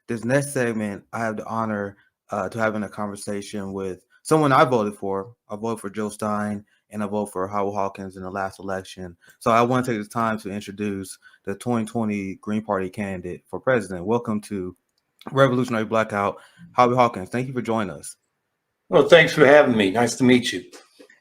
This next segment, I have the honor to having a conversation with someone I voted for. I voted for Joe Stein and I voted for Howard Hawkins in the last election. So I want to take this time to introduce the 2020 Green Party candidate for president. Welcome to Revolutionary Blackout, Howie Hawkins. Thank you for joining us. Well, thanks for having me. Nice to meet you.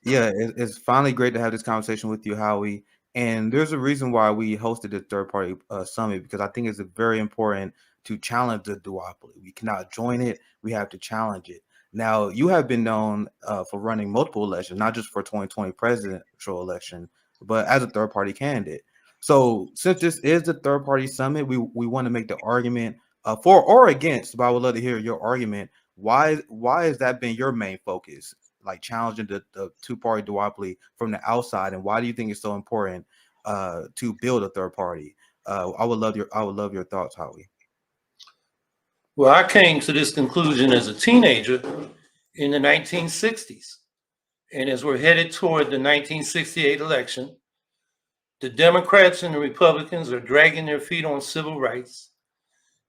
Yeah, it's finally great to have this conversation with you, Howie. And there's a reason why we hosted this third party summit, because I think it's very important to challenge the duopoly. We cannot join it. We have to challenge it. Now, you have been known for running multiple elections, not just for 2020 presidential election, but as a third party candidate. So since this is the third party summit, we want to make the argument for or against, but I would love to hear your argument. Why has that been your main focus? Like challenging the two-party duopoly from the outside, and why do you think it's so important to build a third party? I would love your thoughts, Howie. Well, I came to this conclusion as a teenager in the 1960s. And as we're headed toward the 1968 election, the Democrats and the Republicans are dragging their feet on civil rights.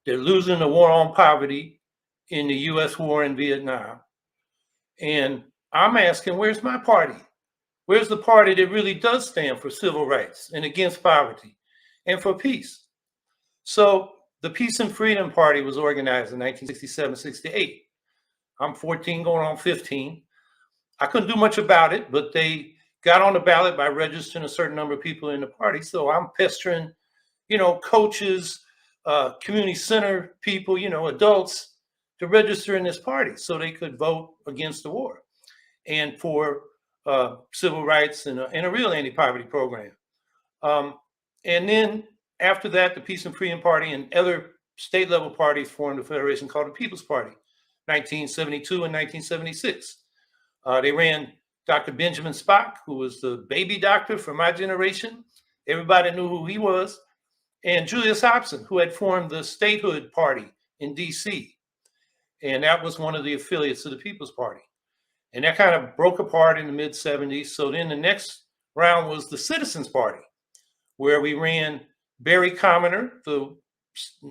They're losing the war on poverty in the U.S. war in Vietnam. And I'm asking, where's my party? Where's the party that really does stand for civil rights and against poverty and for peace? So the Peace and Freedom Party was organized in 1967-68. I'm 14 going on 15. I couldn't do much about it, but they got on the ballot by registering a certain number of people in the party. So I'm pestering, coaches, community center people, adults to register in this party so they could vote against the war and for civil rights and a real anti-poverty program. And then after that, the Peace and Freedom Party and other state level parties formed a federation called the People's Party, 1972 and 1976. They ran Dr. Benjamin Spock, who was the baby doctor for my generation. Everybody knew who he was. And Julius Hobson, who had formed the Statehood Party in DC. And that was one of the affiliates of the People's Party. And that kind of broke apart in the mid 70s. So then the next round was the Citizens Party, where we ran Barry Commoner, the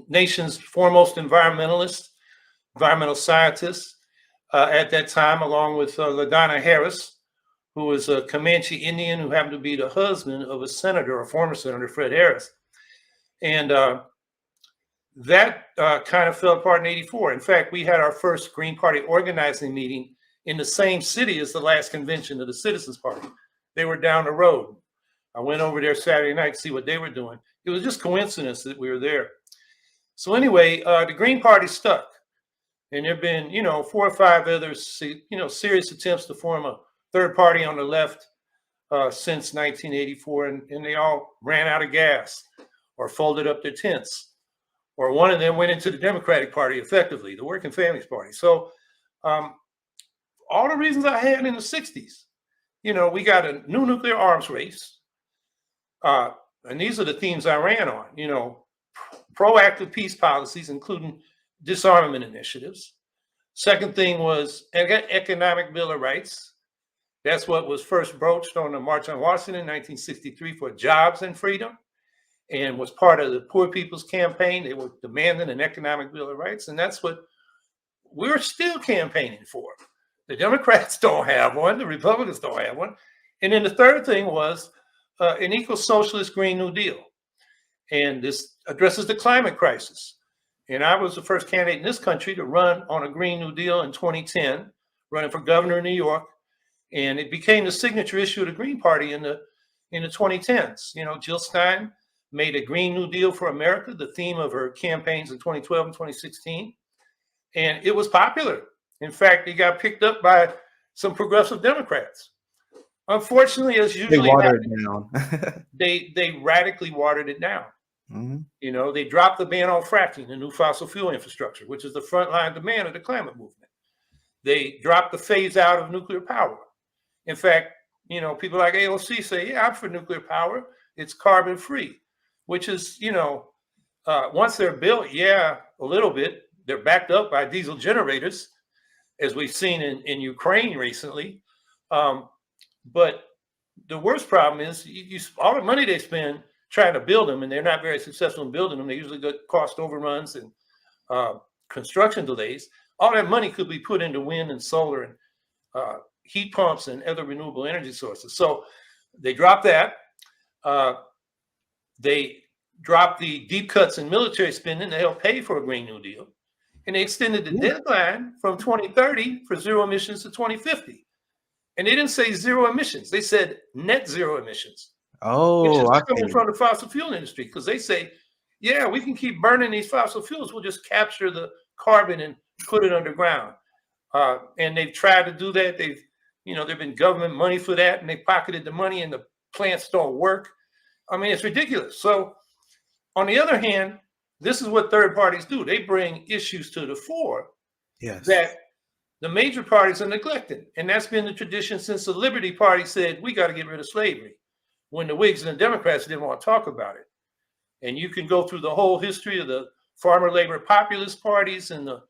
nation's foremost environmental scientist at that time, along with LaDonna Harris, who was a Comanche Indian who happened to be the husband of a former senator, Fred Harris. And that kind of fell apart in 84. In fact, we had our first Green Party organizing meeting in the same city as the last convention of the Citizens Party. They were down the road. I went over there Saturday night to see what they were doing. It was just coincidence that we were there. So anyway, the Green Party stuck. And there have been, 4 or 5 other, serious attempts to form a third party on the left since 1984. And they all ran out of gas or folded up their tents. Or one of them went into the Democratic Party effectively, the Working Families Party. So all the reasons I had in the 60s, we got a new nuclear arms race. And these are the themes I ran on, proactive peace policies, including disarmament initiatives. Second thing was economic Bill of Rights. That's what was first broached on the March on Washington in 1963 for jobs and freedom, and was part of the Poor People's Campaign. They were demanding an economic Bill of Rights, and that's what we're still campaigning for. The Democrats don't have one. The Republicans don't have one. And then the third thing was an eco-socialist Green New Deal. And this addresses the climate crisis. And I was the first candidate in this country to run on a Green New Deal in 2010, running for governor in New York. And it became the signature issue of the Green Party in the 2010s. Jill Stein made a Green New Deal for America, the theme of her campaigns in 2012 and 2016. And it was popular. In fact, it got picked up by some progressive Democrats. Unfortunately, as usually they radically watered it down. Mm-hmm. They dropped the ban on fracking, the new fossil fuel infrastructure, which is the frontline demand of the climate movement. They dropped the phase out of nuclear power. In fact, people like AOC say, yeah, I'm for nuclear power. It's carbon free, which is, once they're built, yeah, a little bit. They're backed up by diesel generators, as we've seen in Ukraine recently. But the worst problem is all the money they spend trying to build them, and they're not very successful in building them. They usually get cost overruns and construction delays, all that money could be put into wind and solar and heat pumps and other renewable energy sources. So they dropped that. They dropped the deep cuts in military spending to help pay for a Green New Deal. And they extended the deadline from 2030 for zero emissions to 2050. And they didn't say zero emissions. They said net zero emissions. Oh, Which is coming from the fossil fuel industry, because they say, yeah, we can keep burning these fossil fuels. We'll just capture the carbon and put it underground. And they've tried to do that. There've been government money for that, and they pocketed the money, and the plants don't work. I mean, it's ridiculous. So on the other hand, this is what third parties do. They bring issues to the fore that the major parties are neglecting. And that's been the tradition since the Liberty Party said, we got to get rid of slavery, when the Whigs and the Democrats didn't want to talk about it. And you can go through the whole history of the farmer labor populist parties in the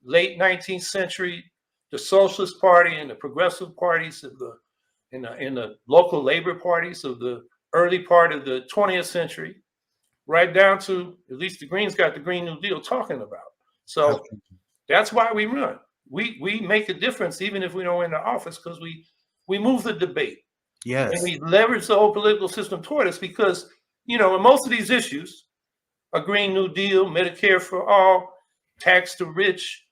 late 19th century, the Socialist Party and the progressive parties of in the local labor parties of the early part of the 20th century, right down to, at least the Greens got the Green New Deal talking about. So that's why we run. We make a difference even if we don't win the office, because we move the debate. Yes. And we leverage the whole political system toward us, because, in most of these issues, a Green New Deal, Medicare for all, tax the rich,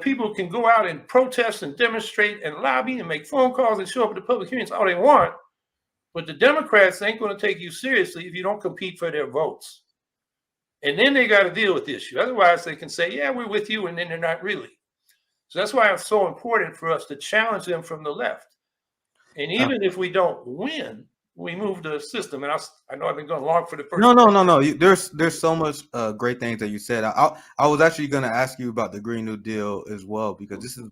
people can go out and protest and demonstrate and lobby and make phone calls and show up at the public hearings all they want. But the Democrats ain't going to take you seriously if you don't compete for their votes. And then they got to deal with the issue. Otherwise, they can say, yeah, we're with you, and then they're not really. So that's why it's so important for us to challenge them from the left. And even if we don't win, we move the system. And I know I've been going long for the first. No. There's so much great things that you said. I was actually going to ask you about the Green New Deal as well, because this is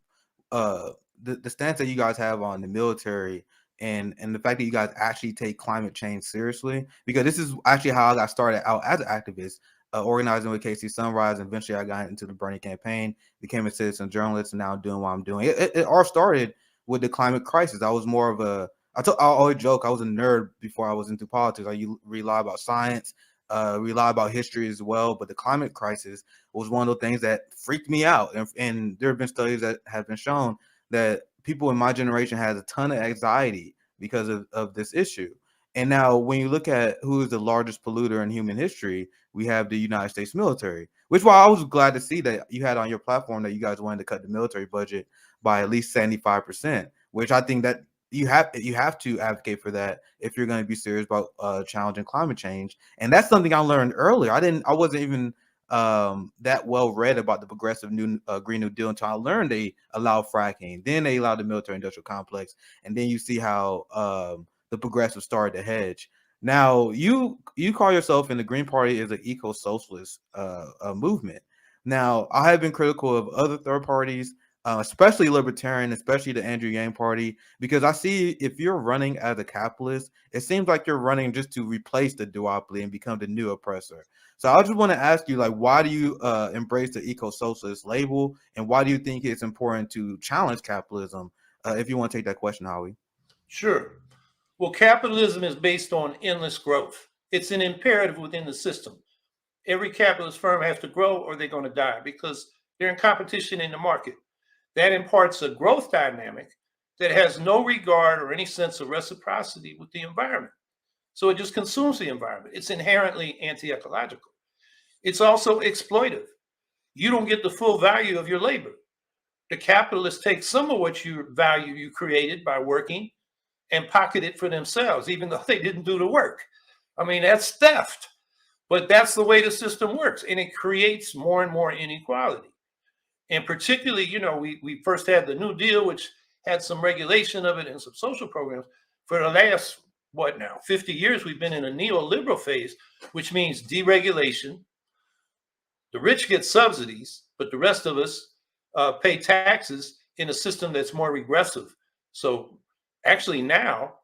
the stance that you guys have on the military and the fact that you guys actually take climate change seriously. Because this is actually how I got started out as an activist, organizing with KC Sunrise. And eventually I got into the Bernie campaign, became a citizen journalist, and now I'm doing what I'm doing. It all started with the climate crisis. I was more of I always joke, I was a nerd before I was into politics. I rely about science, rely about history as well. But the climate crisis was one of those things that freaked me out. And there have been studies that have been shown that people in my generation has a ton of anxiety because of this issue. And now when you look at who is the largest polluter in human history, we have the United States military, which why I was glad to see that you had on your platform that you guys wanted to cut the military budget by at least 75%, which I think that you have to advocate for that if you're going to be serious about challenging climate change. And that's something I learned earlier. I wasn't even that well read about the progressive Green New Deal until I learned they allow fracking. Then they allowed the military industrial complex, and then you see how the progressives started to hedge. Now you call yourself in the Green Party as an eco-socialist movement. Now I have been critical of other third parties, especially libertarian, especially the Andrew Yang party, because I see if you're running as a capitalist, it seems like you're running just to replace the duopoly and become the new oppressor. So I just want to ask you, why do you embrace the eco-socialist label, and why do you think it's important to challenge capitalism? If you want to take that question, Howie. Sure. Well, capitalism is based on endless growth. It's an imperative within the system. Every capitalist firm has to grow or they're going to die, because they're in competition in the market. That imparts a growth dynamic that has no regard or any sense of reciprocity with the environment. So it just consumes the environment. It's inherently anti-ecological. It's also exploitive. You don't get the full value of your labor. The capitalists take some of what you value you created by working and pocket it for themselves, even though they didn't do the work. I mean, that's theft. But that's the way the system works, and it creates more and more inequality. And particularly, we first had the New Deal, which had some regulation of it and some social programs. For the last, 50 years, we've been in a neoliberal phase, which means deregulation. The rich get subsidies, but the rest of us pay taxes in a system that's more regressive. So actually now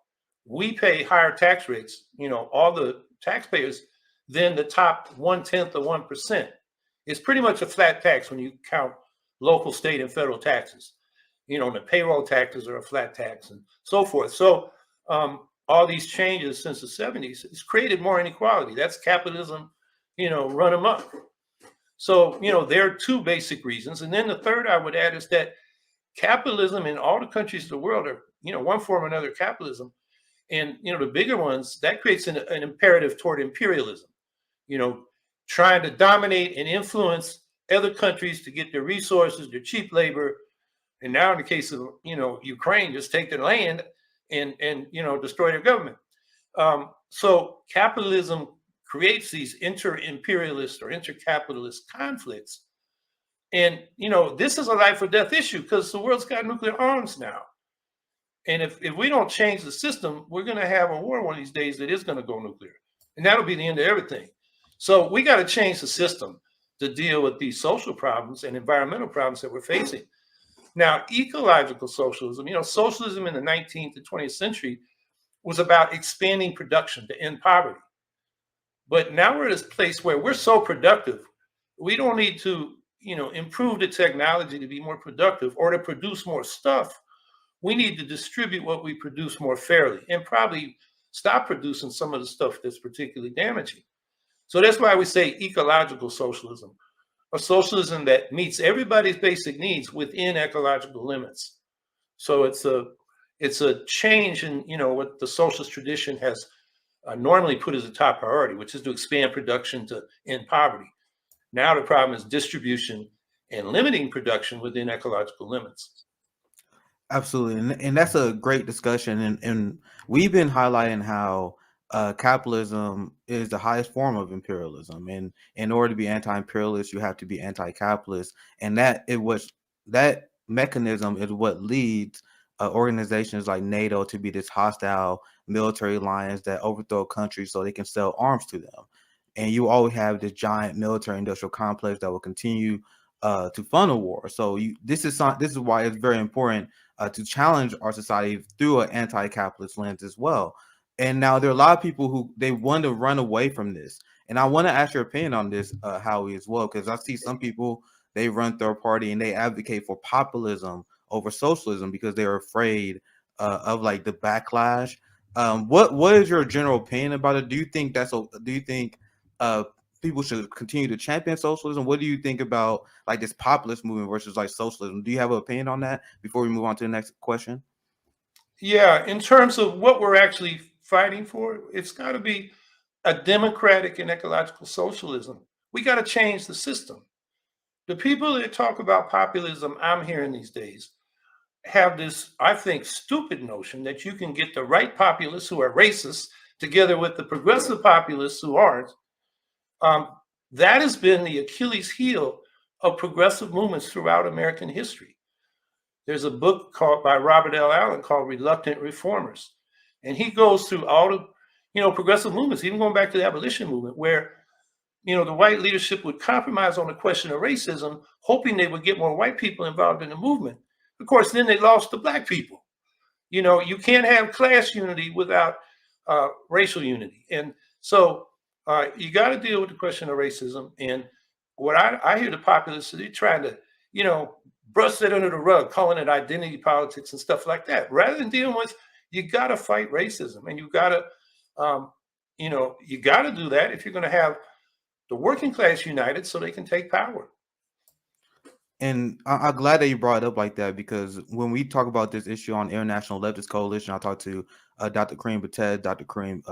we pay higher tax rates, all the taxpayers, than the top 1/10 of 1%. It's pretty much a flat tax when you count local, state, and federal taxes. The payroll taxes are a flat tax and so forth. So all these changes since the 70s, it's created more inequality. That's capitalism, run amok. So, there are two basic reasons. And then the third I would add is that capitalism in all the countries of the world are, one form or another capitalism. And, the bigger ones, that creates an imperative toward imperialism, you know, trying to dominate and influence other countries to get their resources, their cheap labor. And now in the case of, Ukraine, just take their land and destroy their government. So capitalism creates these inter-imperialist or inter-capitalist conflicts. And, this is a life or death issue because the world's got nuclear arms now. And if we don't change the system, we're going to have a war one of these days that is going to go nuclear. And that'll be the end of everything. So we got to change the system to deal with these social problems and environmental problems that we're facing. Now, ecological socialism, socialism in the 19th and 20th century was about expanding production to end poverty. But now we're at this place where we're so productive, we don't need to, improve the technology to be more productive or to produce more stuff. We need to distribute what we produce more fairly and probably stop producing some of the stuff that's particularly damaging. So that's why we say ecological socialism, a socialism that meets everybody's basic needs within ecological limits. So it's a change in what the socialist tradition has normally put as a top priority, which is to expand production to end poverty. Now the problem is distribution and limiting production within ecological limits. Absolutely, and that's a great discussion, and we've been highlighting how capitalism is the highest form of imperialism, and in order to be anti-imperialist, you have to be anti-capitalist, and that mechanism is what leads organizations like NATO to be this hostile military alliance that overthrow countries so they can sell arms to them, and you always have this giant military-industrial complex that will continue to fund a war. So this is why it's very important to challenge our society through an anti-capitalist lens as well. And now there are a lot of people who they want to run away from this. And I want to ask your opinion on this, Howie, as well, because I see some people, they run third party and they advocate for populism over socialism because they're afraid of like the backlash. What is your general opinion about it? Do you think uh, people should continue to champion socialism? What do you think about like this populist movement versus like socialism? Do you have an opinion on that before we move on to the next question? Yeah, in terms of what we're actually fighting for, it's got to be a democratic and ecological socialism. We got to change the system. The people that talk about populism I'm hearing these days have this, I think, stupid notion that you can get the right populists who are racist together with the progressive populists who aren't. That has been the Achilles heel of progressive movements throughout American history. There's a book by Robert L. Allen called Reluctant Reformers. And he goes through all the, progressive movements, even going back to the abolition movement, where, the white leadership would compromise on the question of racism, hoping they would get more white people involved in the movement. Of course, then they lost the black people. You can't have class unity without racial unity. And so you got to deal with the question of racism. And what I hear the populists, they're trying to, brush that under the rug, calling it identity politics and stuff like that, rather than dealing with, you got to fight racism, and you got to, you got to do that if you're going to have the working class united so they can take power. And I'm glad that you brought it up like that, because when we talk about this issue on International Leftist Coalition, I talked to Dr. Kareem Patel, Dr. Kareem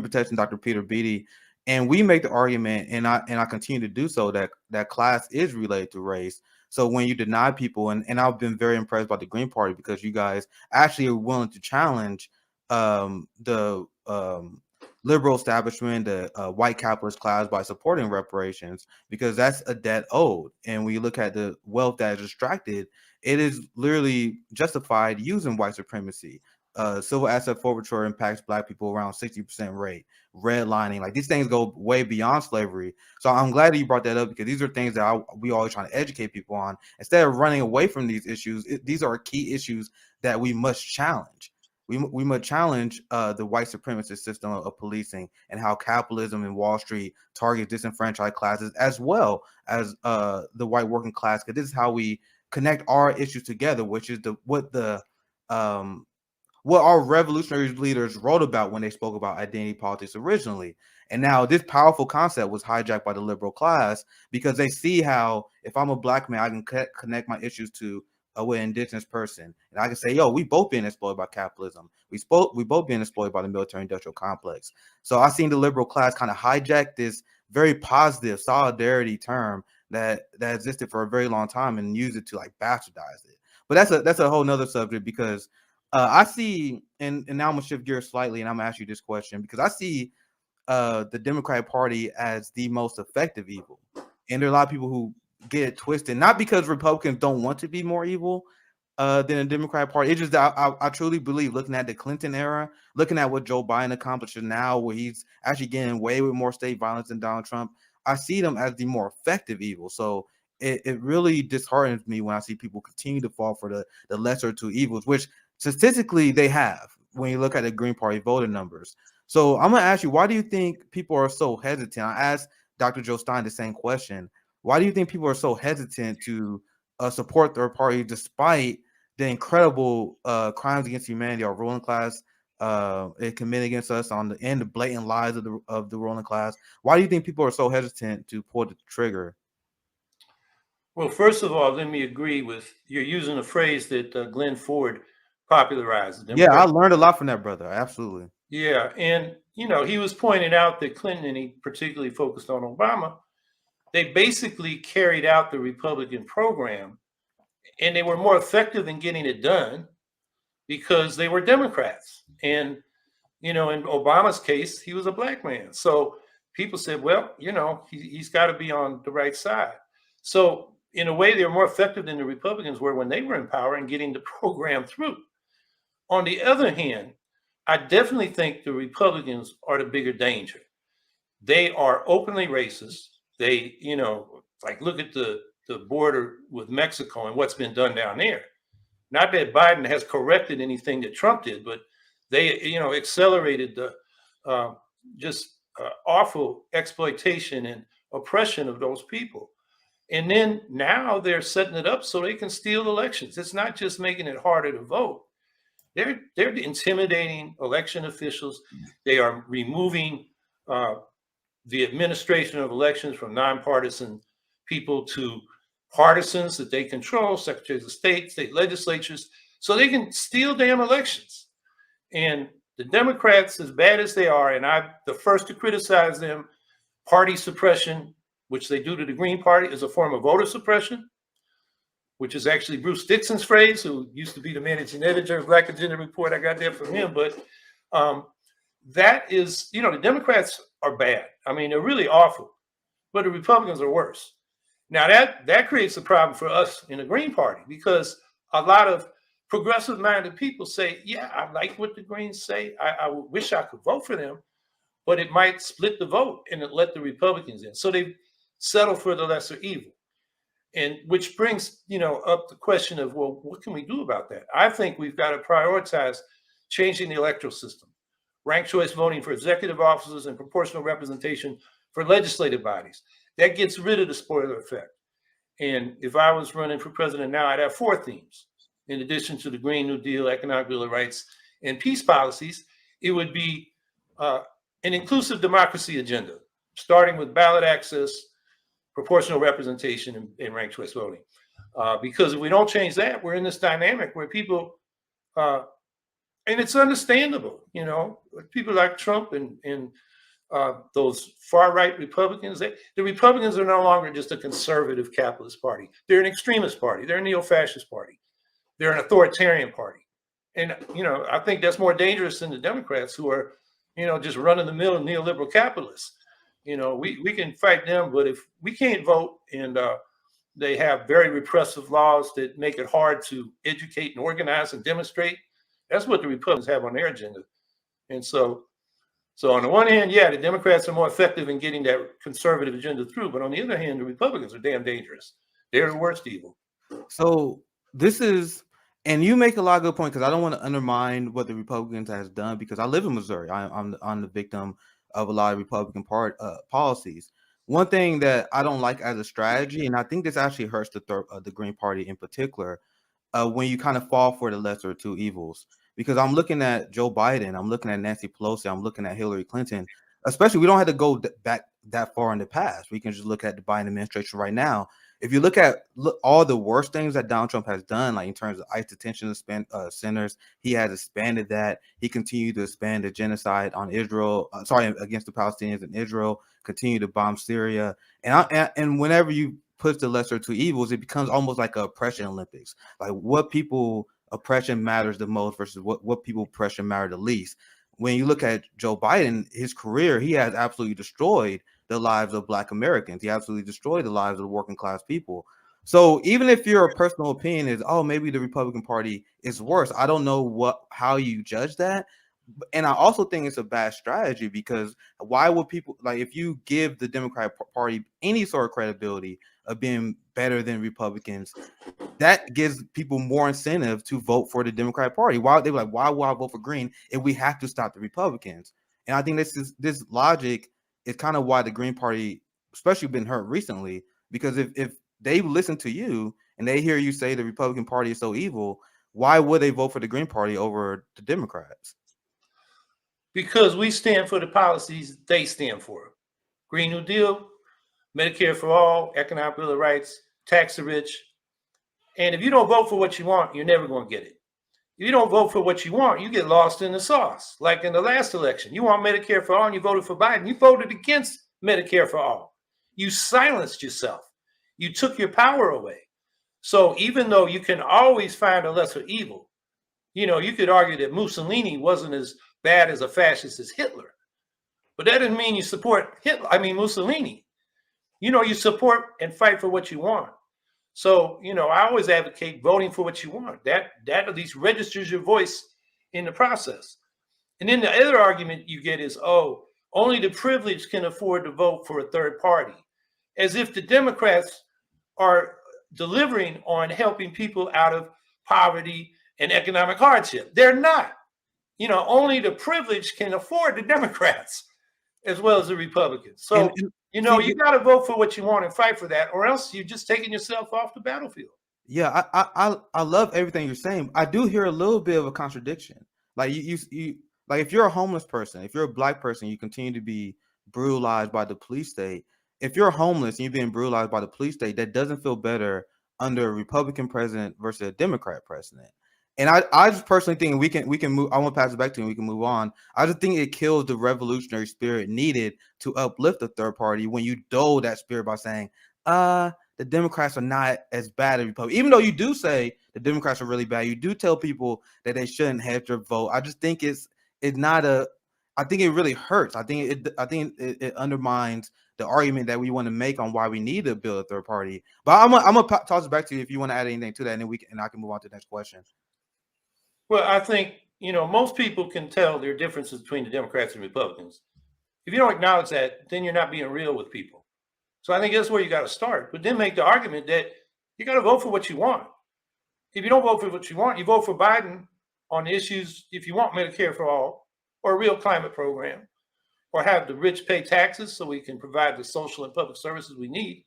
Patel and Dr. Peter Beatty, and we make the argument, and I continue to do so, that class is related to race. So when you deny people, and I've been very impressed by the Green Party because you guys actually are willing to challenge the liberal establishment, the white capitalist class, by supporting reparations, because that's a debt owed. And when you look at the wealth that is extracted, it is literally justified using white supremacy. Civil asset forfeiture impacts black people around 60% rate. Redlining, like these things go way beyond slavery. So I'm glad that you brought that up, because these are things that we always trying to educate people on. Instead of running away from these issues, these are key issues that we must challenge. We must challenge the white supremacist system of policing, and how capitalism and Wall Street targets disenfranchised classes as well as the white working class. Because this is how we connect our issues together, which is what our revolutionary leaders wrote about when they spoke about identity politics originally. And now this powerful concept was hijacked by the liberal class because they see how if I'm a black man, I can connect my issues to with an indigenous person, and I can say, "Yo, we both being exploited by capitalism. We both being exploited by the military-industrial complex." So I seen the liberal class kind of hijack this very positive solidarity term that existed for a very long time and use it to like bastardize it. But that's a whole nother subject because I see, and now I'm gonna shift gears slightly, and I'm gonna ask you this question because I see the Democratic Party as the most effective evil, and there are a lot of people who get it twisted, not because Republicans don't want to be more evil than the Democratic Party. It's just that I truly believe, looking at the Clinton era, looking at what Joe Biden accomplished now, where he's actually getting away with more state violence than Donald Trump, I see them as the more effective evil. So it really disheartens me when I see people continue to fall for the lesser two evils, which statistically they have when you look at the Green Party voter numbers. So I'm gonna ask you, why do you think people are so hesitant? I asked Dr. Joe Stein the same question. Why do you think people are so hesitant to support their party despite the incredible crimes against humanity our ruling class it commit against us on the end, the blatant lies of the ruling class? Why do you think people are so hesitant to pull the trigger? Well, first of all, let me agree with you're using a phrase that Glenn Ford popularized. Yeah, I learned a lot from that brother. Absolutely. Yeah, and he was pointing out that Clinton, and he particularly focused on Obama, they basically carried out the Republican program, and they were more effective in getting it done because they were Democrats. And in Obama's case, he was a black man. So people said, well, he's got to be on the right side. So in a way, they were more effective than the Republicans were when they were in power and getting the program through. On the other hand, I definitely think the Republicans are the bigger danger. They are openly racist. They, like look at the border with Mexico and what's been done down there. Not that Biden has corrected anything that Trump did, but they, accelerated the just awful exploitation and oppression of those people. And then now they're setting it up so they can steal elections. It's not just making it harder to vote. They're intimidating election officials. They are removing the administration of elections from nonpartisan people to partisans that they control, secretaries of state legislatures, so they can steal damn elections. And the Democrats, as bad as they are, and I'm the first to criticize them, party suppression, which they do to the Green Party, is a form of voter suppression, which is actually Bruce Dixon's phrase, who used to be the managing editor of Black Agenda Report. I got that from him. But that is, the Democrats are bad. I mean, they're really awful. But the Republicans are worse. Now, that creates a problem for us in the Green Party because a lot of progressive-minded people say, yeah, I like what the Greens say. I wish I could vote for them, but it might split the vote and it let the Republicans in. So they settle for the lesser evil. And which brings, up the question of, well, what can we do about that? I think we've got to prioritize changing the electoral system, ranked choice voting for executive offices and proportional representation for legislative bodies. That gets rid of the spoiler effect. And if I was running for president now, I'd have 4 themes. In addition to the Green New Deal, economic bill of rights, and peace policies, it would be an inclusive democracy agenda, starting with ballot access, proportional representation, and ranked choice voting. Because if we don't change that, we're in this dynamic where people, and it's understandable, people like Trump and those far-right Republicans, the Republicans are no longer just a conservative capitalist party. They're an extremist party. They're a neo-fascist party. They're an authoritarian party. And, I think that's more dangerous than the Democrats who are, just run-of-the-mill neoliberal capitalists. We can fight them, but if we can't vote and they have very repressive laws that make it hard to educate and organize and demonstrate, that's what the Republicans have on their agenda. And so on the one hand, yeah, the Democrats are more effective in getting that conservative agenda through. But on the other hand, the Republicans are damn dangerous. They're the worst evil. So this is, and you make a lot of good points because I don't want to undermine what the Republicans has done because I live in Missouri. I'm the victim of a lot of Republican policies. One thing that I don't like as a strategy, and I think this actually hurts the Green Party in particular, when you kind of fall for the lesser of two evils. because I'm looking at Joe Biden, I'm looking at Nancy Pelosi, I'm looking at Hillary Clinton. Especially, we don't have to go back that far in the past. We can just look at the Biden administration right now. If you look at all the worst things that Donald Trump has done, like in terms of ICE detention centers, he has expanded that. He continued to expand the genocide on Israel, against the Palestinians in Israel, continue to bomb Syria. And whenever you push the lesser of two evils, it becomes almost like a oppression Olympics. Like what people oppression matters the most versus what people oppression matter the least. When you look at Joe Biden, his career, he has absolutely destroyed the lives of Black Americans. He absolutely destroyed the lives of the working class people. So even if your personal opinion is, oh, maybe the Republican Party is worse, I don't know how you judge that. And I also think it's a bad strategy, because why would people, like, if you give the Democratic Party any sort of credibility of being better than Republicans, that gives people more incentive to vote for the Democratic Party. Why they like, why will I vote for Green if we have to stop the Republicans? And I think this logic is kind of why the Green Party, especially, been hurt recently, because if they listen to you and they hear you say the Republican Party is so evil, why would they vote for the Green Party over the Democrats? Because we stand for the policies they stand for. Green New Deal, Medicare for all, economic bill of rights, tax the rich. And if you don't vote for what you want, you're never going to get it. If you don't vote for what you want, you get lost in the sauce. Like in the last election, you want Medicare for all and you voted for Biden. You voted against Medicare for all. You silenced yourself. You took your power away. So even though you can always find a lesser evil, you could argue that Mussolini wasn't as bad as a fascist as Hitler. But that doesn't mean you support Mussolini. You support and fight for what you want. So, I always advocate voting for what you want. That at least registers your voice in the process. And then the other argument you get is, oh, only the privileged can afford to vote for a third party, as if the Democrats are delivering on helping people out of poverty and economic hardship. They're not. Only the privileged can afford the Democrats as well as the Republicans. So, you got to vote for what you want and fight for that, or else you're just taking yourself off the battlefield. Yeah, I love everything you're saying. I do hear a little bit of a contradiction. Like you like, if you're a homeless person, if you're a Black person, you continue to be brutalized by the police state. If you're homeless and you're being brutalized by the police state, that doesn't feel better under a Republican president versus a Democrat president. And I just personally think we can move. I want to pass it back to you and we can move on. I just think it kills the revolutionary spirit needed to uplift the third party when you dull that spirit by saying, the Democrats are not as bad as Republicans. Even though you do say the Democrats are really bad, you do tell people that they shouldn't hedge their vote. I just think it's not a. I think it really hurts. I think it undermines the argument that we want to make on why we need to build a third party. But I'm gonna toss it back to you if you want to add anything to that, and then I can move on to the next question. Well, I think most people can tell there are differences between the Democrats and Republicans. If you don't acknowledge that, then you're not being real with people. So I think that's where you got to start. But then make the argument that you got to vote for what you want. If you don't vote for what you want, you vote for Biden on the issues. If you want Medicare for all, or a real climate program, or have the rich pay taxes so we can provide the social and public services we need.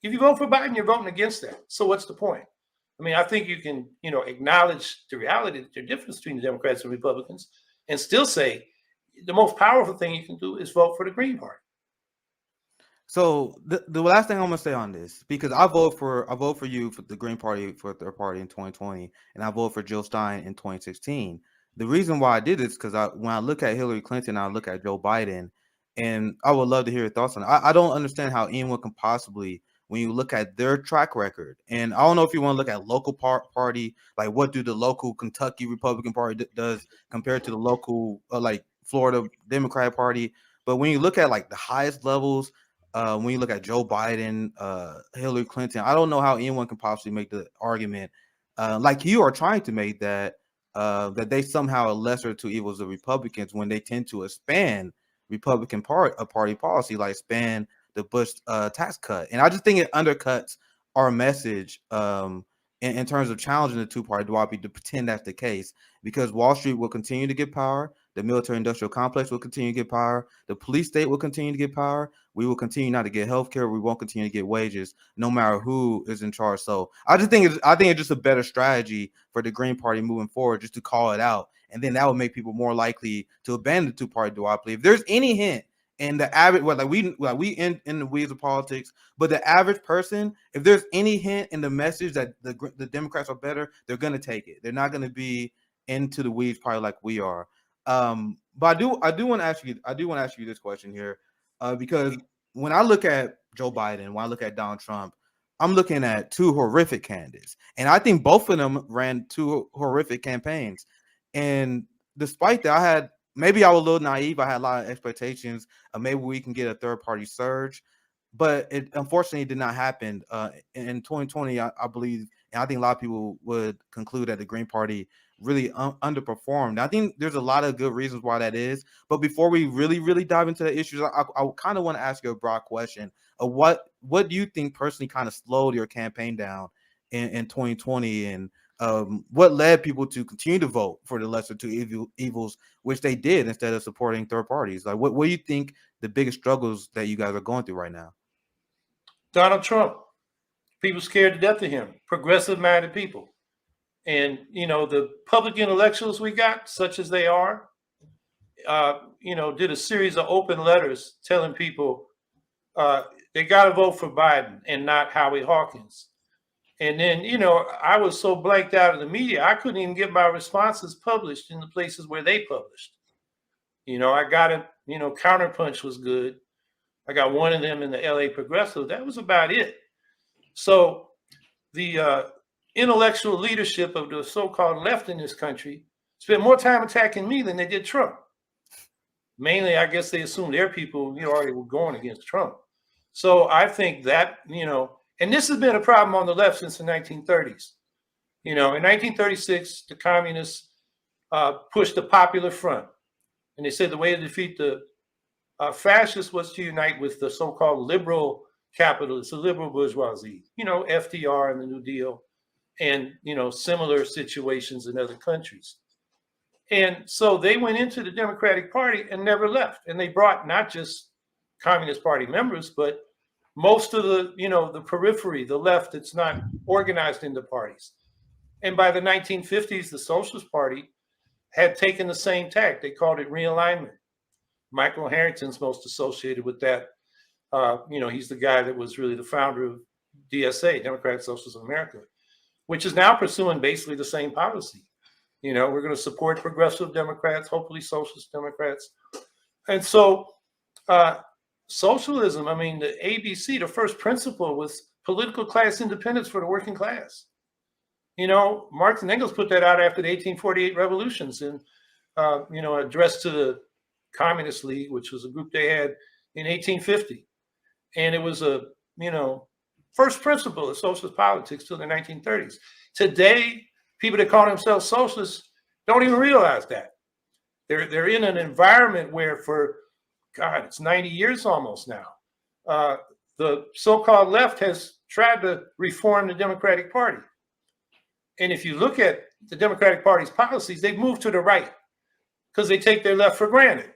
If you vote for Biden, you're voting against that. So what's the point? I mean, I think you can, acknowledge the reality that there's a difference between the Democrats and Republicans and still say the most powerful thing you can do is vote for the Green Party. So the last thing I'm gonna say on this, because I vote for you for the Green Party for a third party in 2020, and I voted for Jill Stein in 2016. The reason why I did this because when I look at Hillary Clinton, I look at Joe Biden, and I would love to hear your thoughts on it. I don't understand how anyone can possibly, when you look at their track record, and I don't know if you want to look at local party, like what do the local Kentucky Republican Party does compared to the local like Florida Democratic Party, but when you look at like the highest levels. When you look at Joe Biden, Hillary Clinton, I don't know how anyone can possibly make the argument like you are trying to make that they somehow are lesser to evils of Republicans when they tend to expand Republican party policy, like expand the Bush tax cut. And I just think it undercuts our message in terms of challenging the two-party duopoly to pretend that's the case, because Wall Street will continue to get power. The military-industrial complex will continue to get power. The police state will continue to get power. We will continue not to get health care. We won't continue to get wages, no matter who is in charge. So I think it's just a better strategy for the Green Party moving forward, just to call it out, and then that would make people more likely to abandon the two-party duopoly. If there's any hint, and the average, we in the weeds of politics, but the average person, if there's any hint in the message that the Democrats are better, they're gonna take it. They're not gonna be into the weeds probably like we are. But I do want to ask you this question here, because when I look at Joe Biden, when I look at Donald Trump, I'm looking at two horrific candidates, and I think both of them ran two horrific campaigns. And despite that, maybe I was a little naive. I had a lot of expectations. Maybe we can get a third-party surge, but it unfortunately did not happen. In 2020, I believe, and I think a lot of people would conclude that the Green Party really underperformed. I think there's a lot of good reasons why that is. But before we really dive into the issues, I kind of want to ask you a broad question of what do you think personally kind of slowed your campaign down in 2020, and what led people to continue to vote for the lesser two evils, which they did, instead of supporting third parties? Like, what do you think the biggest struggles that you guys are going through right now? Donald Trump. People scared to death of him. Progressive-minded people. And, the public intellectuals we got, such as they are, did a series of open letters telling people they got to vote for Biden and not Howie Hawkins. And then, I was so blanked out of the media, I couldn't even get my responses published in the places where they published. I got it, Counterpunch was good. I got one of them in the LA Progressive. That was about it. So the intellectual leadership of the so-called left in this country spent more time attacking me than they did Trump. Mainly, I guess they assumed their people, already were going against Trump. So I think that, and this has been a problem on the left since the 1930s. In 1936, the communists pushed the Popular Front. And they said the way to defeat the fascists was to unite with the so-called liberal capitalists, the liberal bourgeoisie, FDR and the New Deal, and, similar situations in other countries. And so they went into the Democratic Party and never left. And they brought not just Communist Party members, but most of the, the periphery, the left that's not organized into parties. And by the 1950s, the Socialist Party had taken the same tack. They called it realignment. Michael Harrington's most associated with that. He's the guy that was really the founder of DSA, Democratic Socialists of America, which is now pursuing basically the same policy. We're going to support progressive Democrats, hopefully socialist Democrats. And so socialism, the ABC, the first principle was political class independence for the working class. Marx and Engels put that out after the 1848 revolutions and, addressed to the Communist League, which was a group they had in 1850. And it was a, first principle of socialist politics till the 1930s. Today, people that call themselves socialists don't even realize that. They're in an environment where it's 90 years almost now. The so-called left has tried to reform the Democratic Party. And if you look at the Democratic Party's policies, they've moved to the right because they take their left for granted.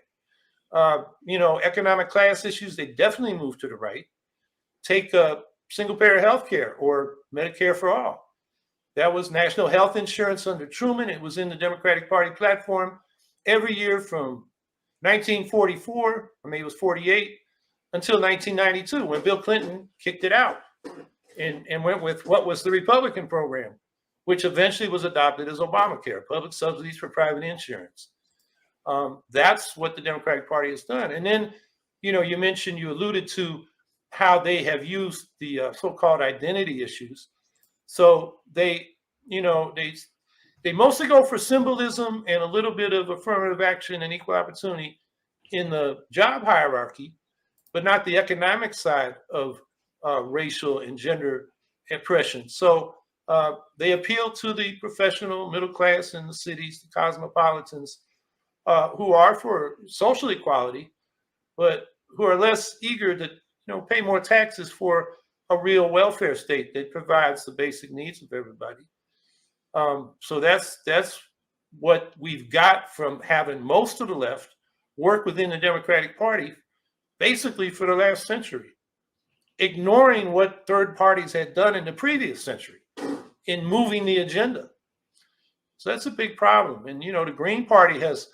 Economic class issues, they definitely move to the right. Take single-payer health care or Medicare for all. That was national health insurance under Truman. It was in the Democratic Party platform every year from 1944, it was 48, until 1992, when Bill Clinton kicked it out and went with what was the Republican program, which eventually was adopted as Obamacare, public subsidies for private insurance. That's what the Democratic Party has done. And then, you alluded to how they have used the so-called identity issues. So they mostly go for symbolism and a little bit of affirmative action and equal opportunity in the job hierarchy, but not the economic side of racial and gender oppression. So they appeal to the professional middle class in the cities, the cosmopolitans, who are for social equality, but who are less eager to pay more taxes for a real welfare state that provides the basic needs of everybody. So that's what we've got from having most of the left work within the Democratic Party basically for the last century, ignoring what third parties had done in the previous century in moving the agenda. So that's a big problem. And, the Green Party has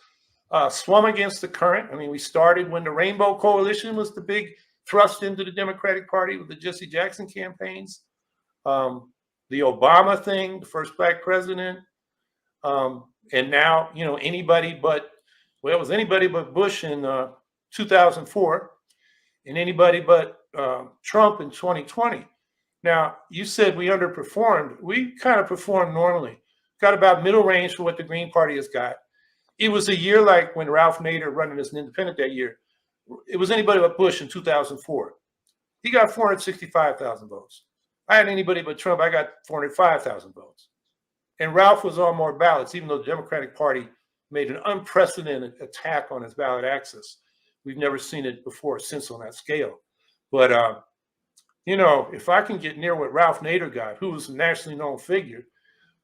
swum against the current. I mean, we started when the Rainbow Coalition was the big thrust into the Democratic Party with the Jesse Jackson campaigns, the Obama thing, the first black president, and now, anybody but Bush in 2004 and anybody but Trump in 2020. Now, you said we underperformed. We kind of performed normally. Got about middle range for what the Green Party has got. It was a year like when Ralph Nader running as an independent that year. It was anybody but Bush in 2004. He got 465,000 votes. I had anybody but Trump. I got 405,000 votes. And Ralph was on more ballots, even though the Democratic Party made an unprecedented attack on his ballot access. We've never seen it before or since on that scale. But, if I can get near what Ralph Nader got, who was a nationally known figure,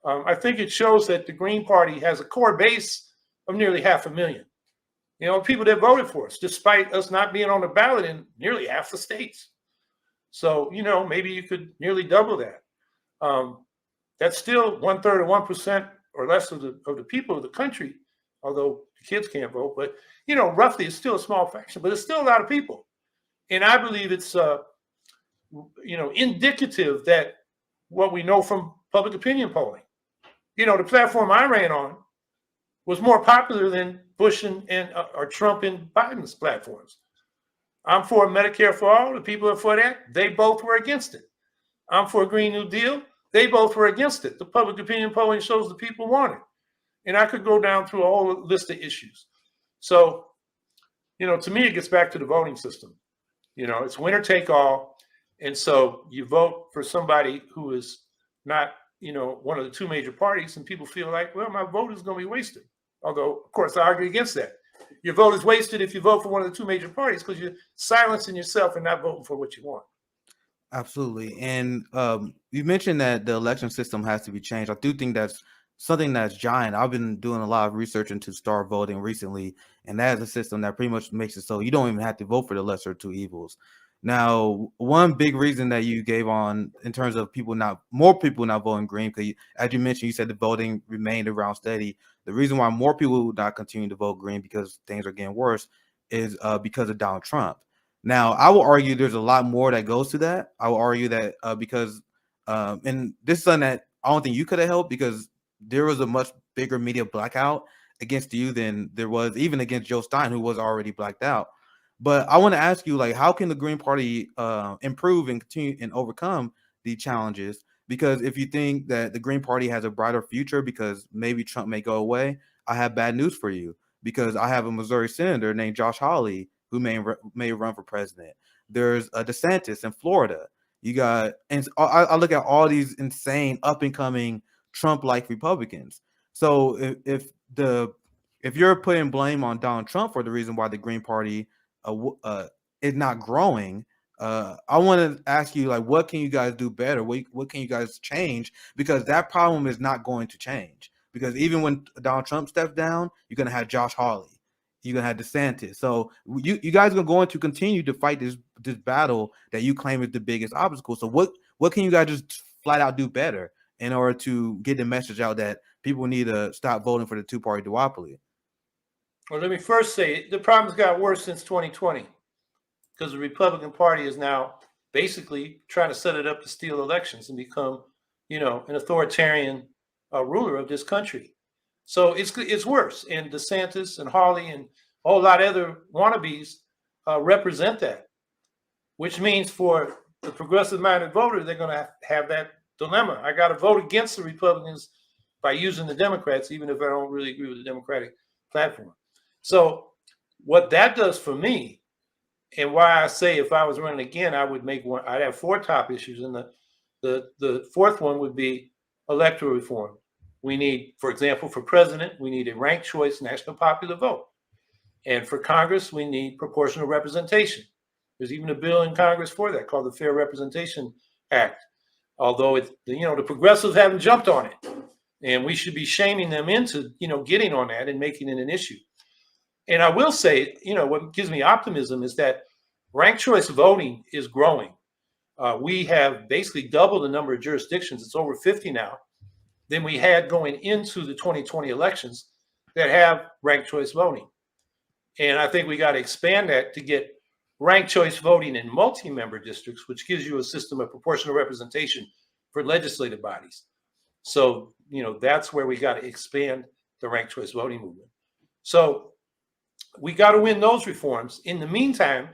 I think it shows that the Green Party has a core base of nearly 500,000. People that voted for us, despite us not being on the ballot in nearly half the states. So, maybe you could nearly double that. That's still 1/3 of 1% or less of the people of the country, although the kids can't vote. But, roughly it's still a small fraction, but it's still a lot of people. And I believe it's, indicative that what we know from public opinion polling, the platform I ran on was more popular than Bush or Trump and Biden's platforms. I'm for Medicare for all. The people are for that. They both were against it. I'm for a Green New Deal. They both were against it. The public opinion polling shows the people want it. And I could go down through a whole list of issues. So, to me, it gets back to the voting system. It's winner take all. And so you vote for somebody who is not, one of the two major parties, and people feel like, well, my vote is going to be wasted. Although, of course, I argue against that. Your vote is wasted if you vote for one of the two major parties because you're silencing yourself and not voting for what you want. Absolutely. And you mentioned that the election system has to be changed. I do think that's something that's giant. I've been doing a lot of research into star voting recently, and that is a system that pretty much makes it so you don't even have to vote for the lesser of two evils. Now, one big reason that you gave on in terms of more people not voting green, because as you mentioned, you said the voting remained around steady. The reason why more people not continue to vote green because things are getting worse is because of Donald Trump. Now, I will argue there's a lot more that goes to that. I will argue that because, and this is something that I don't think you could have helped because there was a much bigger media blackout against you than there was even against Joe Stein, who was already blacked out. But I want to ask you, how can the Green Party improve and continue and overcome the challenges? Because if you think that the Green Party has a brighter future because maybe Trump may go away, I have bad news for you because I have a Missouri senator named Josh Hawley who may run for president. There's a DeSantis in Florida. You got, and I look at all these insane up and coming Trump-like Republicans. So if you're putting blame on Donald Trump for the reason why the Green Party is not growing, I want to ask you, what can you guys do better? What can you guys change? Because that problem is not going to change. Because even when Donald Trump steps down, you're going to have Josh Hawley. You're going to have DeSantis. So you guys are going to continue to fight this battle that you claim is the biggest obstacle. So what can you guys just flat out do better in order to get the message out that people need to stop voting for the two-party duopoly? Well, let me first say the problem's got worse since 2020 because the Republican Party is now basically trying to set it up to steal elections and become, an authoritarian ruler of this country. So it's worse. And DeSantis and Hawley and a whole lot of other wannabes represent that, which means for the progressive-minded voter, they're going to have that dilemma. I got to vote against the Republicans by using the Democrats, even if I don't really agree with the Democratic platform. So what that does for me, and why I say if I was running again, I'd have 4 top issues, and the fourth one would be electoral reform. We need, for example, for president, we need a ranked choice national popular vote. And for Congress, we need proportional representation. There's even a bill in Congress for that called the Fair Representation Act. Although the progressives haven't jumped on it. And we should be shaming them into, getting on that and making it an issue. And I will say, what gives me optimism is that ranked choice voting is growing. We have basically doubled the number of jurisdictions. It's over 50 now than we had going into the 2020 elections that have ranked choice voting. And I think we got to expand that to get ranked choice voting in multi-member districts, which gives you a system of proportional representation for legislative bodies. So, that's where we got to expand the ranked choice voting movement. So we got to win those reforms. In the meantime,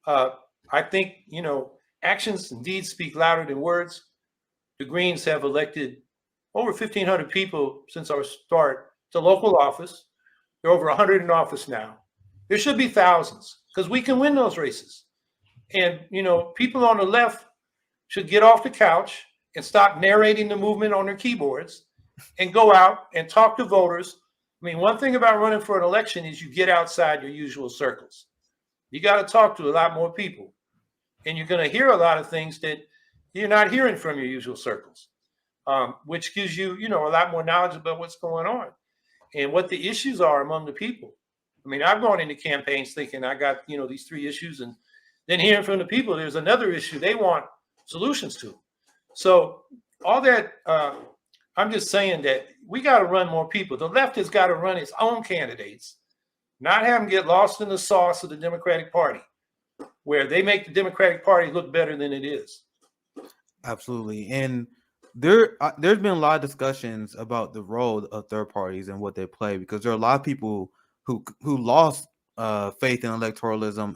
I think, actions and deeds speak louder than words. The Greens have elected over 1,500 people since our start to local office. There are over 100 in office now. There should be thousands because we can win those races. And, people on the left should get off the couch and stop narrating the movement on their keyboards and go out and talk to voters. I mean, one thing about running for an election is you get outside your usual circles. You got to talk to a lot more people. And you're going to hear a lot of things that you're not hearing from your usual circles, which gives you, a lot more knowledge about what's going on and what the issues are among the people. I mean, I've gone into campaigns thinking I got, these 3 issues, and then hearing from the people, there's another issue they want solutions to. So all that, I'm just saying that we got to run more people. The left has got to run its own candidates, not have them get lost in the sauce of the Democratic Party, where they make the Democratic Party look better than it is. Absolutely. And there's been a lot of discussions about the role of third parties and what they play, because there are a lot of people who lost faith in electoralism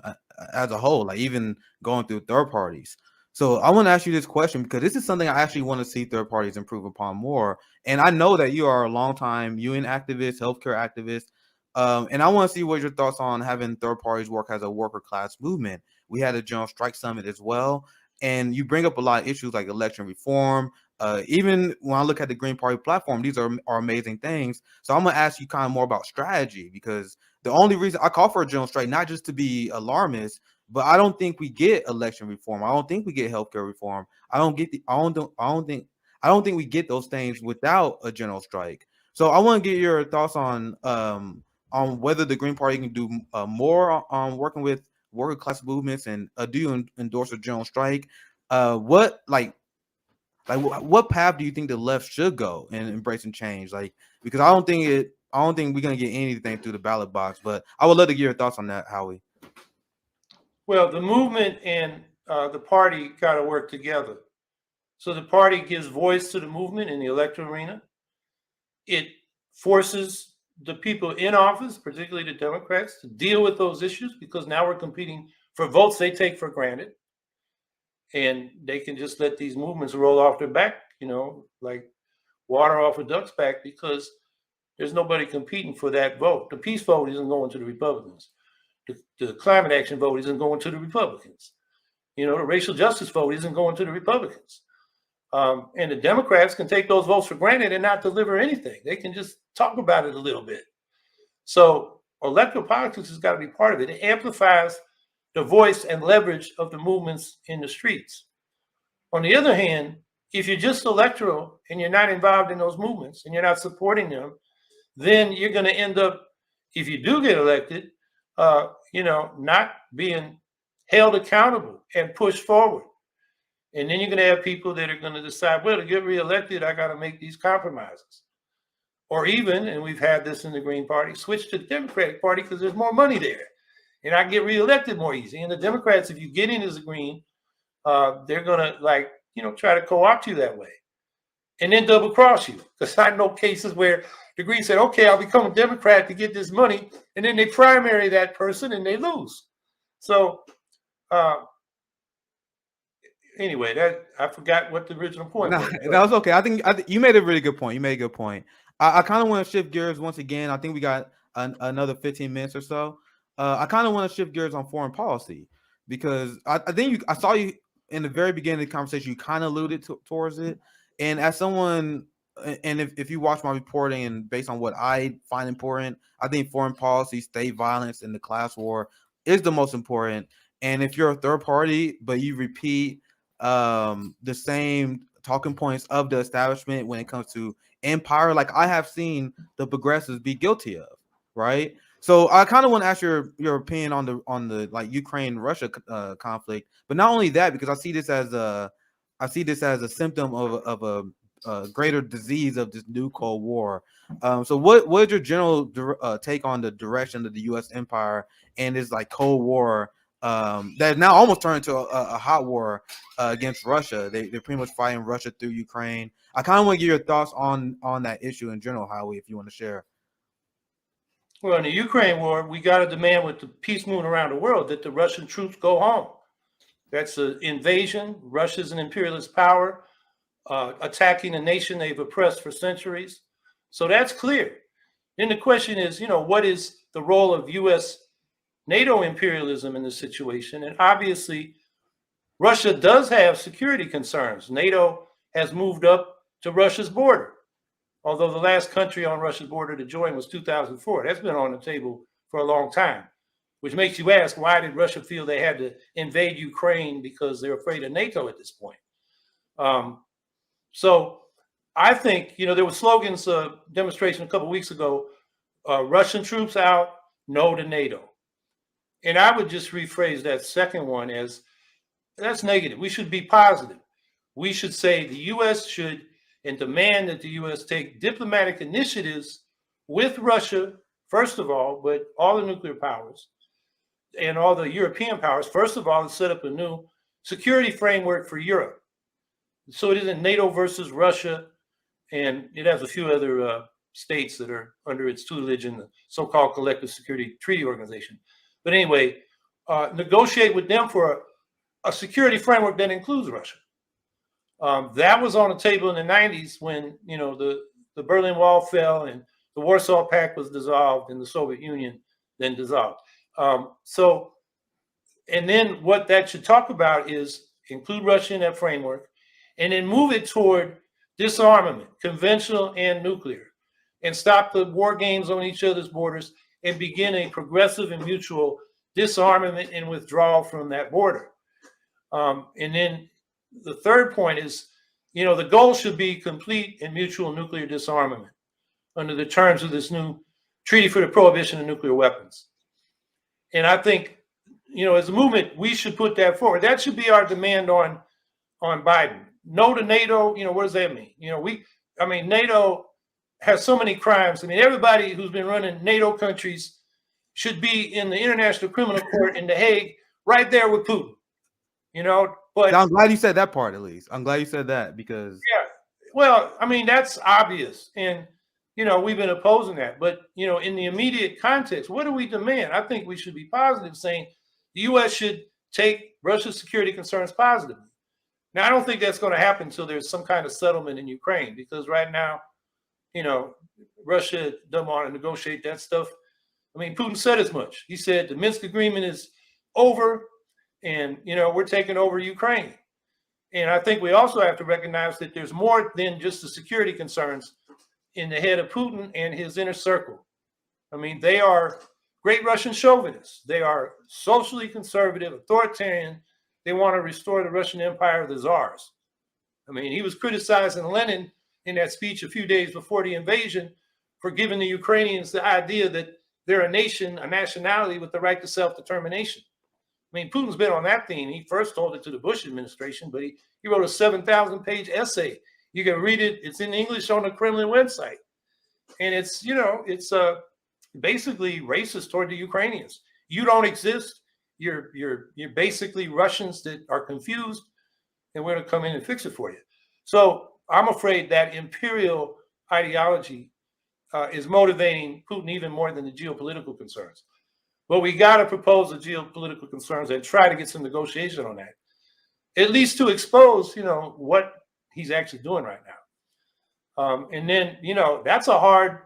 as a whole, like even going through third parties. So I want to ask you this question, because this is something I actually want to see third parties improve upon more. And I know that you are a longtime union activist, healthcare activist. And I want to see what your thoughts on having third parties work as a worker class movement. We had a general strike summit as well. And you bring up a lot of issues like election reform. Even when I look at the Green Party platform, these are amazing things. So I'm going to ask you kind of more about strategy, because the only reason I call for a general strike, not just to be alarmist, but I don't think we get election reform. I don't think we get healthcare reform. I don't think we get those things without a general strike. So I want to get your thoughts on whether the Green Party can do more on working with worker class movements, and do you endorse a general strike? What path do you think the left should go in embracing change? Because I don't think we're gonna get anything through the ballot box. But I would love to get your thoughts on that, Howie. Well, the movement and the party got to work together. So the party gives voice to the movement in the electoral arena. It forces the people in office, particularly the Democrats, to deal with those issues, because now we're competing for votes they take for granted. And they can just let these movements roll off their back, like water off a duck's back, because there's nobody competing for that vote. The peace vote isn't going to the Republicans. The climate action vote isn't going to the Republicans. The racial justice vote isn't going to the Republicans. And the Democrats can take those votes for granted and not deliver anything. They can just talk about it a little bit. So electoral politics has got to be part of it. It amplifies the voice and leverage of the movements in the streets. On the other hand, if you're just electoral and you're not involved in those movements and you're not supporting them, then you're going to end up, if you do get elected, not being held accountable and pushed forward. And then you're going to have people that are going to decide, well, to get reelected, I got to make these compromises. Or even, and we've had this in the Green Party, switch to the Democratic Party because there's more money there. And I get reelected more easy. And the Democrats, if you get in as a Green, they're going to try to co-opt you that way. And then double cross you. Because I know cases where the Greens said, okay, I'll become a Democrat to get this money. And then they primary that person and they lose. So anyway, I forgot what the original point was. That was okay. I think you made a really good point. I kind of want to shift gears once again. I think we got another 15 minutes or so. I kind of want to shift gears on foreign policy, because I think I saw you in the very beginning of the conversation. You kind of alluded towards it. And as someone, and if you watch my reporting and based on what I find important, I think foreign policy, state violence, and the class war is the most important. And if you're a third party, but you repeat the same talking points of the establishment when it comes to empire, like I have seen the progressives be guilty of, right? So I kind of want to ask your opinion on the like Ukraine Russia conflict, but not only that, because I see this as a symptom of a greater disease of this new Cold War. So what is your general take on the direction of the U.S. empire and this like Cold War that now almost turned into a hot war against Russia? They're pretty much fighting Russia through Ukraine. I kind of want to get your thoughts on that issue in general, Howie, if you want to share. Well, in the Ukraine war, we got a demand with the peace movement around the world that the Russian troops go home. That's an invasion. Russia's an imperialist power, attacking a nation they've oppressed for centuries. So that's clear. Then the question is, what is the role of U.S. NATO imperialism in this situation? And obviously, Russia does have security concerns. NATO has moved up to Russia's border, although the last country on Russia's border to join was 2004. That's been on the table for a long time, which makes you ask, why did Russia feel they had to invade Ukraine because they're afraid of NATO at this point? So I think, there were slogans, demonstration a couple of weeks ago, Russian troops out, no to NATO. And I would just rephrase that second one as, that's negative. We should be positive. We should say the U.S. should and demand that the U.S. take diplomatic initiatives with Russia, first of all, but all the nuclear powers and all the European powers, first of all, to set up a new security framework for Europe. So it isn't NATO versus Russia, and it has a few other states that are under its tutelage in the so-called Collective Security Treaty Organization. But anyway, negotiate with them for a security framework that includes Russia. That was on the table in the 90s when, the Berlin Wall fell and the Warsaw Pact was dissolved and the Soviet Union then dissolved. And then what that should talk about is include Russia in that framework and then move it toward disarmament, conventional and nuclear, and stop the war games on each other's borders and begin a progressive and mutual disarmament and withdrawal from that border. And then the third point is, the goal should be complete and mutual nuclear disarmament under the terms of this new treaty for the prohibition of nuclear weapons. And I think, as a movement, we should put that forward. That should be our demand on Biden. No to NATO, what does that mean? NATO has so many crimes. Everybody who's been running NATO countries should be in the International Criminal Court in The Hague, right there with Putin. But I'm glad you said that part, at least. I'm glad you said that because that's obvious, and we've been opposing that. But in the immediate context, what do we demand? I think we should be positive, saying the U.S. should take Russia's security concerns positively. Now, I don't think that's going to happen until there's some kind of settlement in Ukraine, because right now, Russia doesn't want to negotiate that stuff. Putin said as much. He said the Minsk agreement is over. And, we're taking over Ukraine. And I think we also have to recognize that there's more than just the security concerns in the head of Putin and his inner circle. They are great Russian chauvinists. They are socially conservative, authoritarian. They want to restore the Russian Empire of the Tsars. He was criticizing Lenin in that speech a few days before the invasion for giving the Ukrainians the idea that they're a nation, a nationality with the right to self-determination. Putin's been on that theme. He first told it to the Bush administration, but he wrote a 7,000-page essay. You can read it. It's in English on the Kremlin website. And it's basically racist toward the Ukrainians. You don't exist. You're basically Russians that are confused, and we're going to come in and fix it for you. So I'm afraid that imperial ideology is motivating Putin even more than the geopolitical concerns. But we got to propose the geopolitical concerns and try to get some negotiation on that, at least to expose, what he's actually doing right now. And then, that's a hard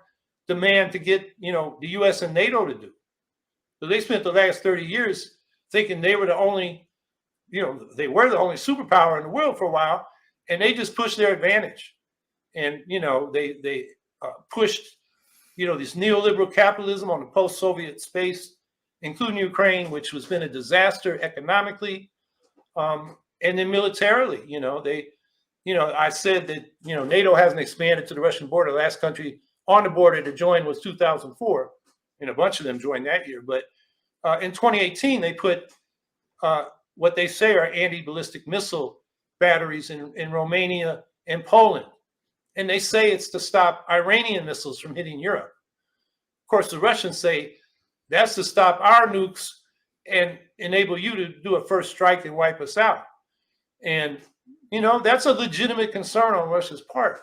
demand to get, the U.S. and NATO to do. So they spent the last 30 years thinking they were the only, they were the only superpower in the world for a while, and they just pushed their advantage. And, they pushed, this neoliberal capitalism on the post-Soviet space, including Ukraine, which has been a disaster economically, and then militarily. I said that, NATO hasn't expanded to the Russian border. The last country on the border to join was 2004, and a bunch of them joined that year. But in 2018, they put what they say are anti-ballistic missile batteries in Romania and Poland. And they say it's to stop Iranian missiles from hitting Europe. Of course, the Russians say that's to stop our nukes and enable you to do a first strike and wipe us out. And, that's a legitimate concern on Russia's part,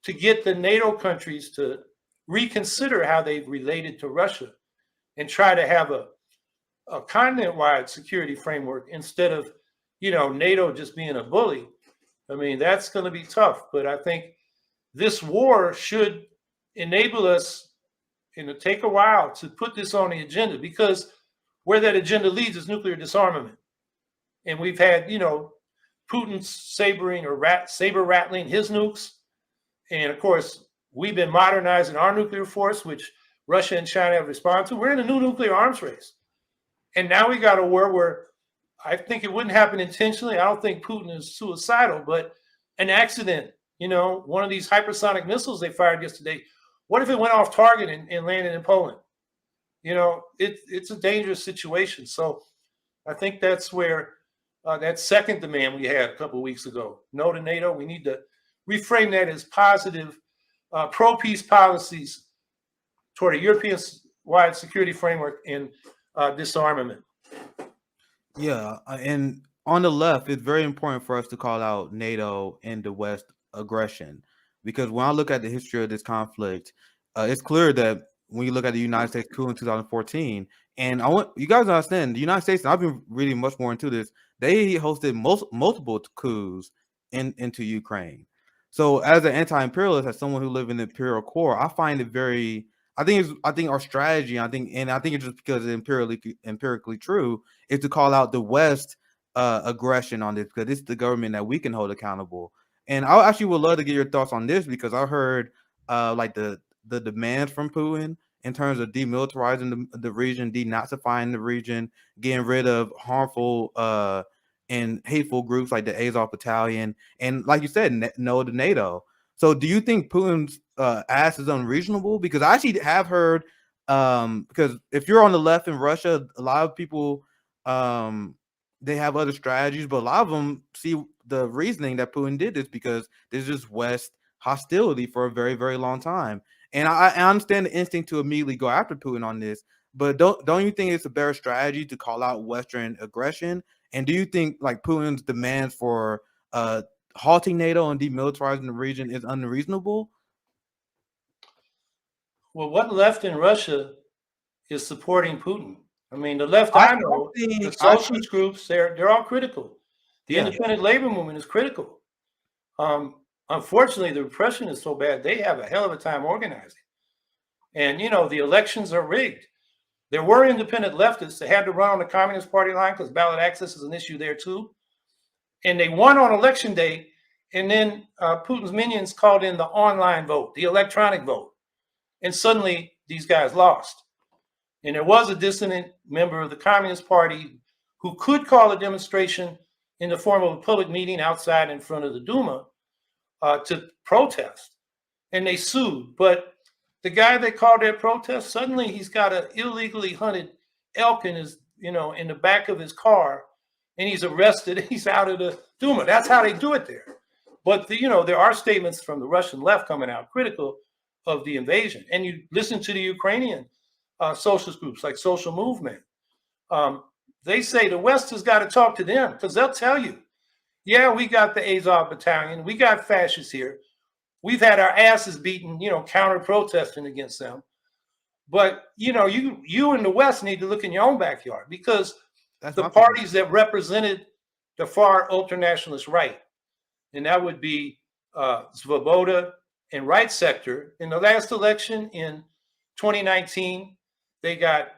to get the NATO countries to reconsider how they've related to Russia and try to have a continent-wide security framework instead of, NATO just being a bully. I mean, that's going to be tough. But I think this war should enable us, and it'll take a while to put this on the agenda, because where that agenda leads is nuclear disarmament. And we've had, Putin saber rattling his nukes. And of course, we've been modernizing our nuclear force, which Russia and China have responded to. We're in a new nuclear arms race. And now we got a war where I think it wouldn't happen intentionally. I don't think Putin is suicidal, but an accident, one of these hypersonic missiles they fired yesterday, what if it went off target and landed in Poland? It's a dangerous situation. So I think that's where that second demand we had a couple of weeks ago, no to NATO, we need to reframe that as positive pro-peace policies toward a European-wide security framework and disarmament. Yeah, and on the left, it's very important for us to call out NATO and the West aggression, because when I look at the history of this conflict, it's clear that when you look at the United States coup in 2014, and I want you guys to understand, the United States, and I've been reading much more into this, they hosted multiple coups into Ukraine. So as an anti-imperialist, as someone who lived in the imperial core, I find it very, I think our strategy, I think it's just because it's empirically true, is to call out the West aggression on this, because it's the government that we can hold accountable. And I actually would love to get your thoughts on this, because I heard like the demands from Putin in terms of demilitarizing the region, denazifying the region, getting rid of harmful and hateful groups like the Azov Battalion, and like you said, no to NATO. So do you think Putin's ask is unreasonable? Because I actually have heard, because if you're on the left in Russia, a lot of people, they have other strategies, but a lot of them see the reasoning that Putin did this because there's just West hostility for a very, very long time. And I understand the instinct to immediately go after Putin on this, but don't you think it's a better strategy to call out Western aggression? And do you think like Putin's demands for halting NATO and demilitarizing the region is unreasonable? Well, what left in Russia is supporting Putin? I mean, the left I know, the socialist groups, they're all critical. The independent labor movement is critical. Unfortunately, the repression is so bad, they have a hell of a time organizing. And, the elections are rigged. There were independent leftists that had to run on the Communist Party line because ballot access is an issue there too. And they won on election day. And then Putin's minions called in the online vote, the electronic vote. And suddenly these guys lost. And there was a dissident member of the Communist Party who could call a demonstration in the form of a public meeting outside in front of the Duma to protest. And they sued. But the guy that called that protest, suddenly he's got an illegally hunted elk in his, in the back of his car, and he's arrested. He's out of the Duma. That's how they do it there. But there are statements from the Russian left coming out critical of the invasion. And you listen to the Ukrainian socialist groups like Social Movement. They say the West has got to talk to them, because they'll tell you, yeah, we got the Azov Battalion, we got fascists here. We've had our asses beaten, counter protesting against them. But, you in the West need to look in your own backyard, because the parties that represented the far ultranationalist right, and that would be Svoboda and Right Sector, in the last election in 2019, they got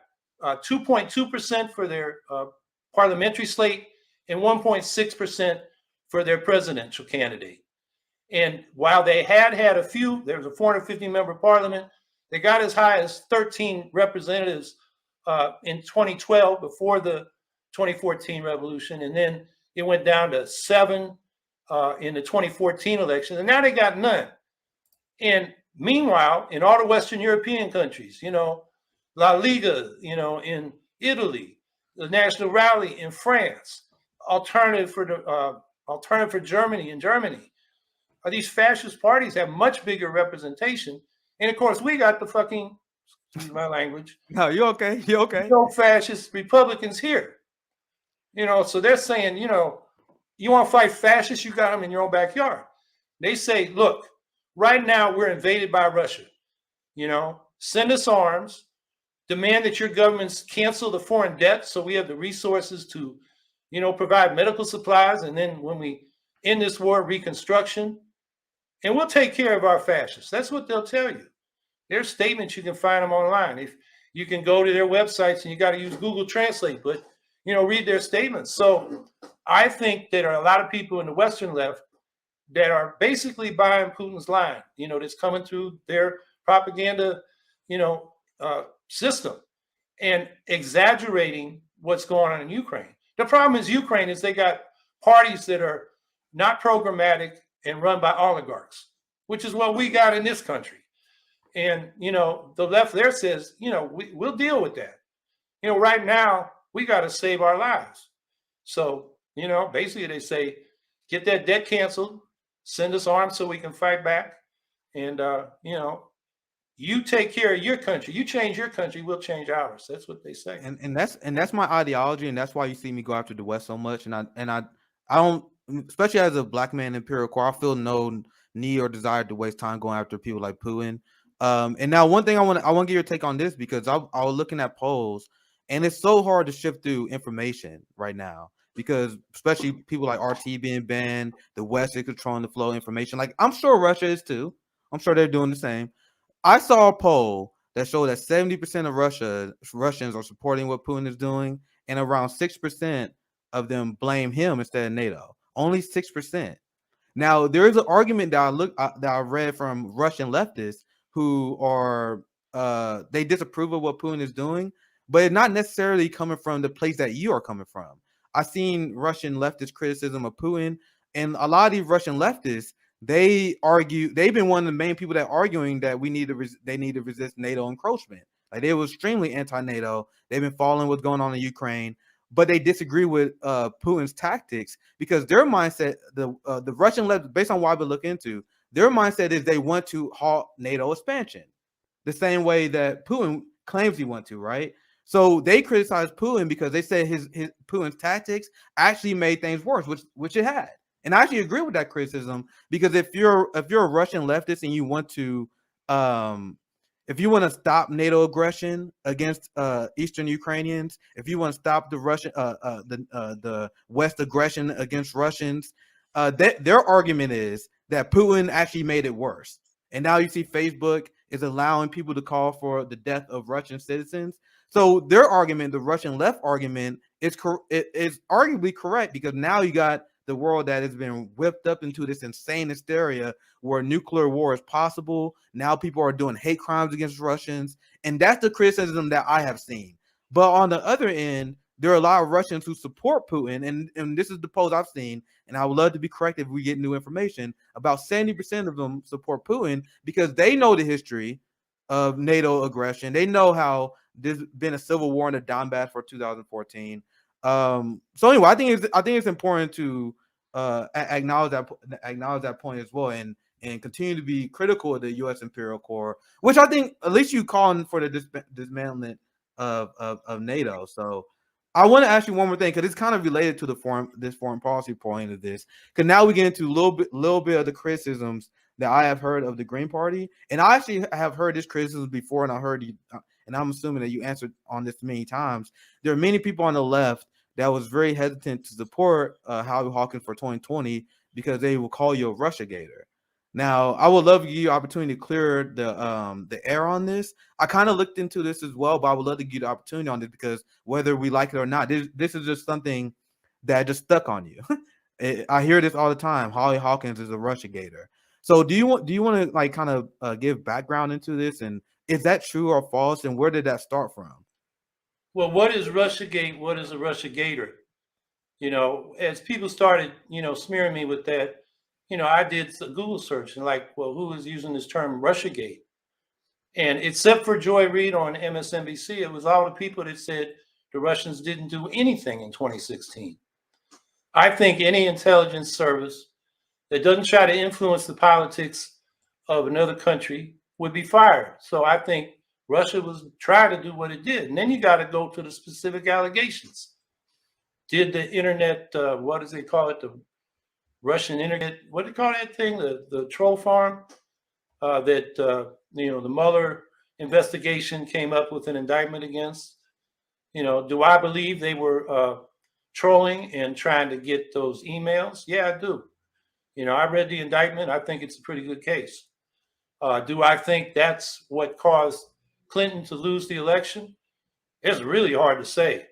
2.2% for their parliamentary slate and 1.6% for their presidential candidate. And while they had a few, there was a 450-member parliament, they got as high as 13 representatives in 2012 before the 2014 revolution. And then it went down to 7 in the 2014 election, and now they got none. And meanwhile, in all the Western European countries, La Liga, in Italy, the National Rally in France, Alternative for Germany in Germany, these fascist parties have much bigger representation. And of course, we got the fucking, excuse my language. No, you okay? You okay? No fascist Republicans here. So they're saying, you want to fight fascists, you got them in your own backyard. They say, look, right now we're invaded by Russia. Send us arms, demand that your governments cancel the foreign debt so we have the resources to, provide medical supplies. And then when we end this war, reconstruction, and we'll take care of our fascists. That's what they'll tell you. Their statements, you can find them online. If you can go to their websites, and you got to use Google Translate, but read their statements. So I think that there are a lot of people in the Western left that are basically buying Putin's line, that's coming through their propaganda, system, and exaggerating what's going on in Ukraine. The problem is Ukraine is they got parties that are not programmatic and run by oligarchs, which is what we got in this country. And, the left there says, we'll deal with that. Right now, we got to save our lives. So, basically they say, get that debt canceled, send us arms so we can fight back. And, you take care of your country. You change your country, we'll change ours. That's what they say. And that's my ideology, and that's why you see me go after the West so much. And I don't, especially as a black man in Imperial Core, I feel no need or desire to waste time going after people like Putin. And now one thing I want to get your take on this, because I was looking at polls, and it's so hard to shift through information right now, because especially people like RT being banned, the West is controlling the flow of information. Like, I'm sure Russia is too. I'm sure they're doing the same. I saw a poll that showed that 70% of Russians are supporting what Putin is doing, and around 6% of them blame him instead of NATO. Only 6%. Now, there is an argument that I read from Russian leftists who are they disapprove of what Putin is doing, but it's not necessarily coming from the place that you are coming from. I've seen Russian leftist criticism of Putin, and a lot of these Russian leftists, they argue, they've been one of the main people that arguing that they need to resist NATO encroachment. Like, they were extremely anti-NATO. They've been following what's going on in Ukraine, but they disagree with Putin's tactics, because their mindset, the Russian left, based on what I've been looking into, their mindset is they want to halt NATO expansion, the same way that Putin claims he wants to, right? So they criticize Putin because they said his Putin's tactics actually made things worse, which it had. And I actually agree with that criticism, because if you're a Russian leftist and you want to stop NATO aggression against Eastern Ukrainians, if you want to stop the Russian the West aggression against Russians, their argument is that Putin actually made it worse. And now you see Facebook is allowing people to call for the death of Russian citizens. So their argument, the Russian left argument, is arguably correct, because now you got the world that has been whipped up into this insane hysteria where nuclear war is possible. Now people are doing hate crimes against Russians, and that's the criticism that I have seen. But on the other end, there are a lot of Russians who support Putin, and this is the polls I've seen, and I would love to be corrected if we get new information. About 70% of them support Putin because they know the history of NATO aggression. They know how there's been a civil war in the Donbass for 2014. So anyway, I think it's important to acknowledge that point as well, and continue to be critical of the U.S. Imperial Core, which I think at least you calling for the dismantlement of NATO. So I want to ask you one more thing, because it's kind of related to this foreign policy point of this, because now we get into a little bit of the criticisms that I have heard of the Green Party, and I actually have heard this criticism before, and I heard you, and I'm assuming that you answered on this many times. There are many people on the left that was very hesitant to support Howie Hawkins for 2020 because they will call you a Russiagator. Now, I would love to give you an opportunity to clear the air on this. I kind of looked into this as well, but I would love to give you the opportunity on this, because whether we like it or not, this is just something that just stuck on you. I hear this all the time. Howie Hawkins is a Russiagator. So do you want to like kind of give background into this, and is that true or false, and where did that start from? Well, what is Russiagate? What is a Russiagator? As people started, smearing me with that, I did a Google search and like, well, who is using this term Russiagate? And except for Joy Reid on MSNBC, it was all the people that said the Russians didn't do anything in 2016. I think any intelligence service that doesn't try to influence the politics of another country would be fired. So I think Russia was trying to do what it did. And then you got to go to the specific allegations. Did the internet, what does they call it? The Russian internet, what do they call that thing? The troll farm that, the Mueller investigation came up with an indictment against. Do I believe they were trolling and trying to get those emails? Yeah, I do. I read the indictment. I think it's a pretty good case. Do I think that's what caused Clinton to lose the election? It's really hard to say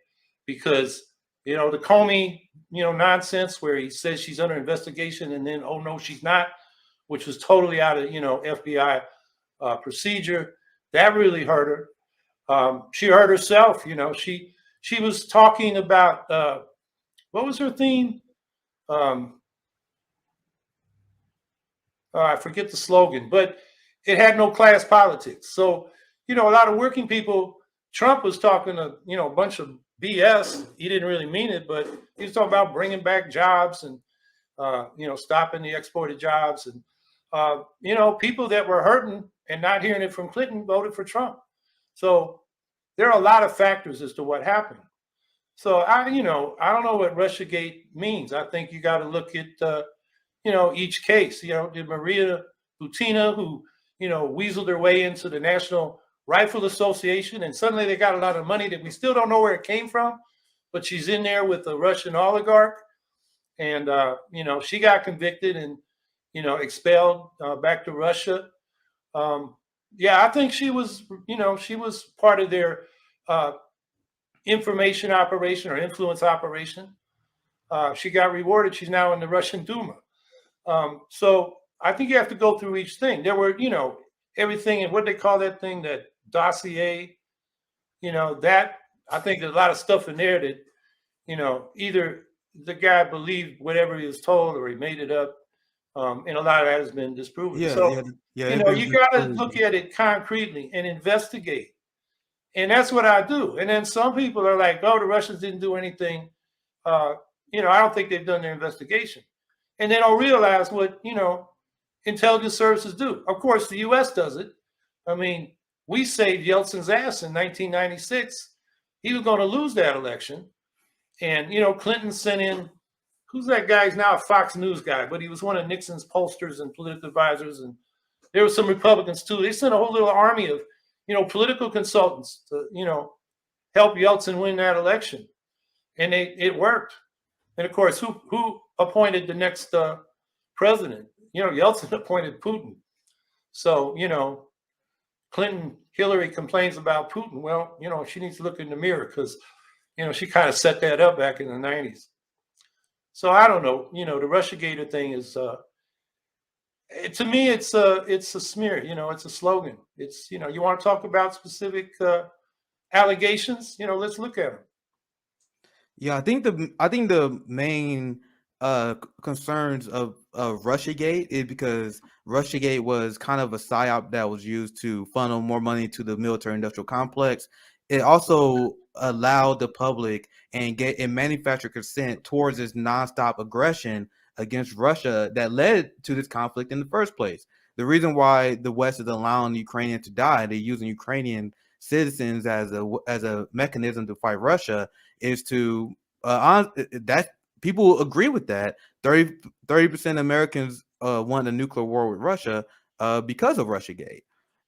because, the Comey, nonsense where he says she's under investigation and then, oh, no, she's not, which was totally out of, FBI procedure. That really hurt her. She hurt herself. She was talking about, what was her theme? I forget the slogan, but it had no class politics. So, a lot of working people, Trump was talking a bunch of BS. He didn't really mean it, but he was talking about bringing back jobs and, stopping the exported jobs. And, people that were hurting and not hearing it from Clinton voted for Trump. So there are a lot of factors as to what happened. So I don't know what Russiagate means. I think you got to look at, each case. Did Maria Butina, who, weaseled her way into the National Rifle Association, and suddenly they got a lot of money that we still don't know where it came from, but she's in there with a Russian oligarch, and she got convicted and expelled back to Russia. I think she was part of their information operation or influence operation. She got rewarded. She's now in the Russian Duma. So I think you have to go through each thing. There were, everything, and what they call that thing, that dossier, that I think there's a lot of stuff in there that, either the guy believed whatever he was told or he made it up. And a lot of that has been disproven. You got to look at it concretely and investigate. And that's what I do. And then some people are like, oh, the Russians didn't do anything. I don't think they've done their investigation. And they don't realize what, intelligence services do. Of course, the U.S. does it. I mean, we saved Yeltsin's ass in 1996. He was going to lose that election. And, Clinton sent in, who's that guy? He's now a Fox News guy, but he was one of Nixon's pollsters and political advisors. And there were some Republicans, too. They sent a whole little army of, political consultants to, help Yeltsin win that election. And it worked. And, of course, who appointed the next president? Yeltsin appointed Putin. So, Hillary complains about Putin. Well, she needs to look in the mirror because, she kind of set that up back in the 90s. So I don't know. The Russiagator thing is, to me, it's a smear. It's a slogan. It's, you want to talk about specific allegations. Let's look at them. Yeah, I think the main concerns of Russiagate is because Russiagate was kind of a psyop that was used to funnel more money to the military-industrial complex. It also allowed the public and manufactured consent towards this nonstop aggression against Russia that led to this conflict in the first place. The reason why the West is allowing Ukrainians to die, they're using Ukrainian citizens as a mechanism to fight Russia, is to that people agree with that. 30% of Americans want a nuclear war with Russia because of Russiagate.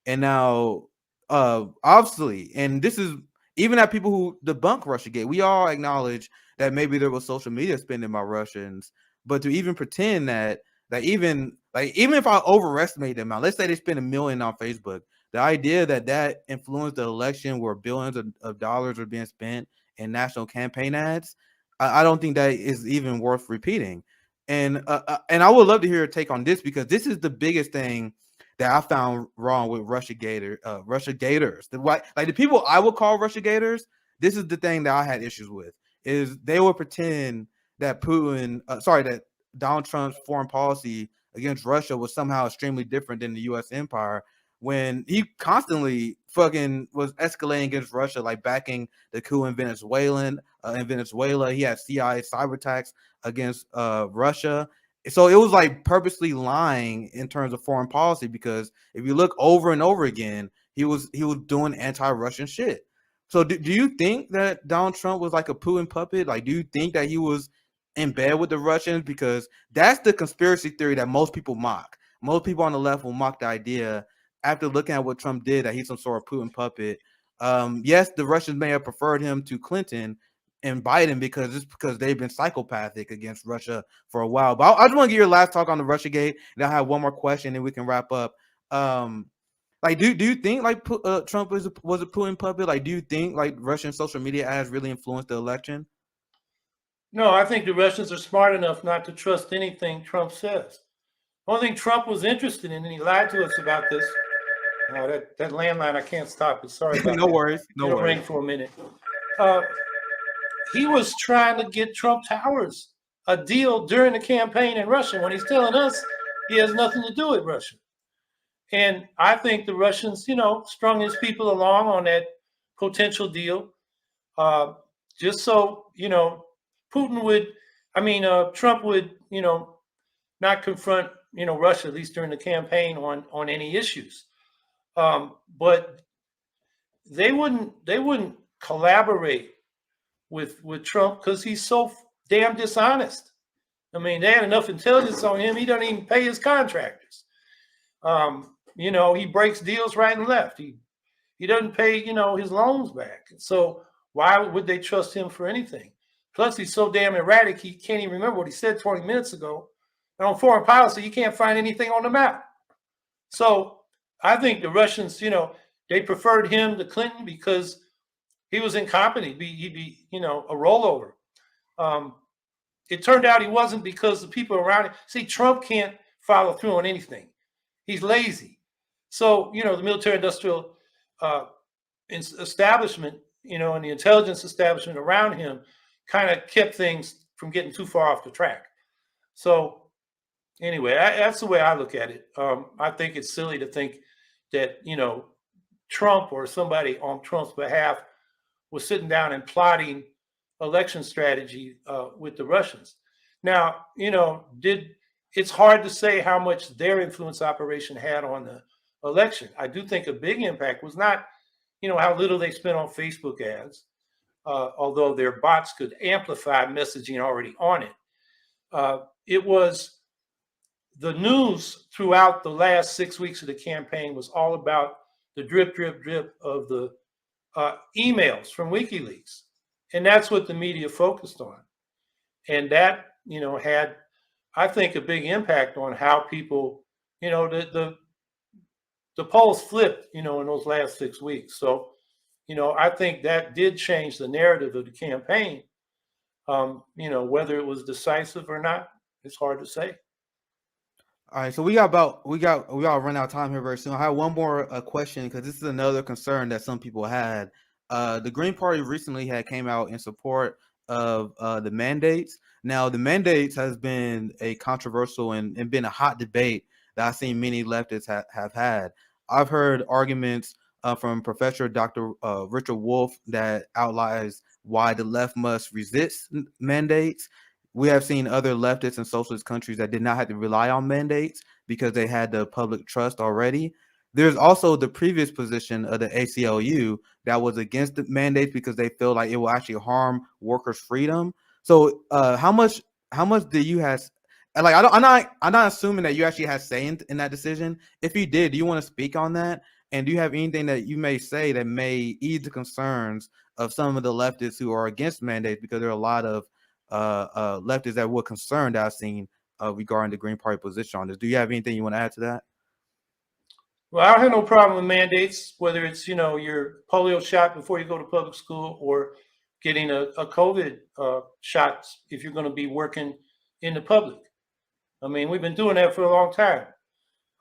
And now obviously, and this is even at people who debunk Russiagate, we all acknowledge that maybe there was social media spending by Russians, but to even pretend that even if I overestimate the amount, let's say they spend $1 million on Facebook, the idea that influenced the election where billions of dollars are being spent in national campaign ads, I don't think that is even worth repeating. And I would love to hear your take on this, because this is the biggest thing that I found wrong with Russiagators. The people I would call Russiagators, this is the thing that I had issues with, is they would pretend that Putin, that Donald Trump's foreign policy against Russia was somehow extremely different than the U.S. empire, when he constantly fucking was escalating against Russia, like backing the coup in Venezuela. He had CIA cyber attacks against Russia. So it was like purposely lying in terms of foreign policy, because if you look over and over again, he was doing anti-Russian shit. So do you think that Donald Trump was like a Putin puppet? Like, do you think that he was in bed with the Russians? Because that's the conspiracy theory that most people mock. Most people on the left will mock the idea after looking at what Trump did, that he's some sort of Putin puppet. Yes, the Russians may have preferred him to Clinton and Biden because they've been psychopathic against Russia for a while. But I just want to get your last talk on the Russiagate, and I have one more question, and we can wrap up. Like, do you think like Trump was a Putin puppet? Like, do you think like Russian social media ads really influenced the election? No, I think the Russians are smart enough not to trust anything Trump says. The only thing Trump was interested in, and he lied to us about this. That landline, I can't stop it. Sorry about No that. worries. No It'll worries. ring for a minute. He was trying to get Trump Towers a deal during the campaign in Russia, when he's telling us he has nothing to do with Russia. And I think the Russians, strung his people along on that potential deal, just so, Putin would, Trump would, not confront, Russia, at least during the campaign, on any issues. But they wouldn't collaborate with Trump because he's so damn dishonest. I mean, they had enough intelligence on him. He doesn't even pay his contractors. He breaks deals right and left. He doesn't pay, his loans back. So why would they trust him for anything? Plus, he's so damn erratic, he can't even remember what he said 20 minutes ago. And on foreign policy, you can't find anything on the map. So I think the Russians, they preferred him to Clinton because he was incompetent. He'd be a rollover. It turned out he wasn't, because the people around him. See, Trump can't follow through on anything. He's lazy. So, the military-industrial establishment, and the intelligence establishment around him kind of kept things from getting too far off the track. So, anyway, that's the way I look at it. I think it's silly to think that, Trump or somebody on Trump's behalf was sitting down and plotting election strategy with the Russians. Now, it's hard to say how much their influence operation had on the election. I do think a big impact was not, how little they spent on Facebook ads, although their bots could amplify messaging already on it. It was the news throughout the last 6 weeks of the campaign was all about the drip, drip, drip of the emails from WikiLeaks. And that's what the media focused on. And that, had, I think, a big impact on how people, the polls flipped, in those last 6 weeks. So, I think that did change the narrative of the campaign. Whether it was decisive or not, it's hard to say. All right, so we got run out of time here very soon. I have one more question, because this is another concern that some people had. The Green Party recently came out in support of the mandates. Now, the mandates has been a controversial and been a hot debate that I've seen many leftists have had. I've heard arguments from Professor Dr. Richard Wolff that outlines why the left must resist mandates. We have seen other leftists and socialist countries that did not have to rely on mandates because they had the public trust already. There's also the previous position of the ACLU that was against the mandates because they feel like it will actually harm workers' freedom. So how much do you have, like, I'm not assuming that you actually had say in that decision. If you did, do you want to speak on that? And do you have anything that you may say that may ease the concerns of some of the leftists who are against mandates? Because there are a lot of leftists that were concerned that I've seen regarding the Green Party position on this. Do you have anything you want to add to that? Well, I don't have no problem with mandates, whether it's, your polio shot before you go to public school, or getting a COVID shot if you're going to be working in the public. I mean, we've been doing that for a long time.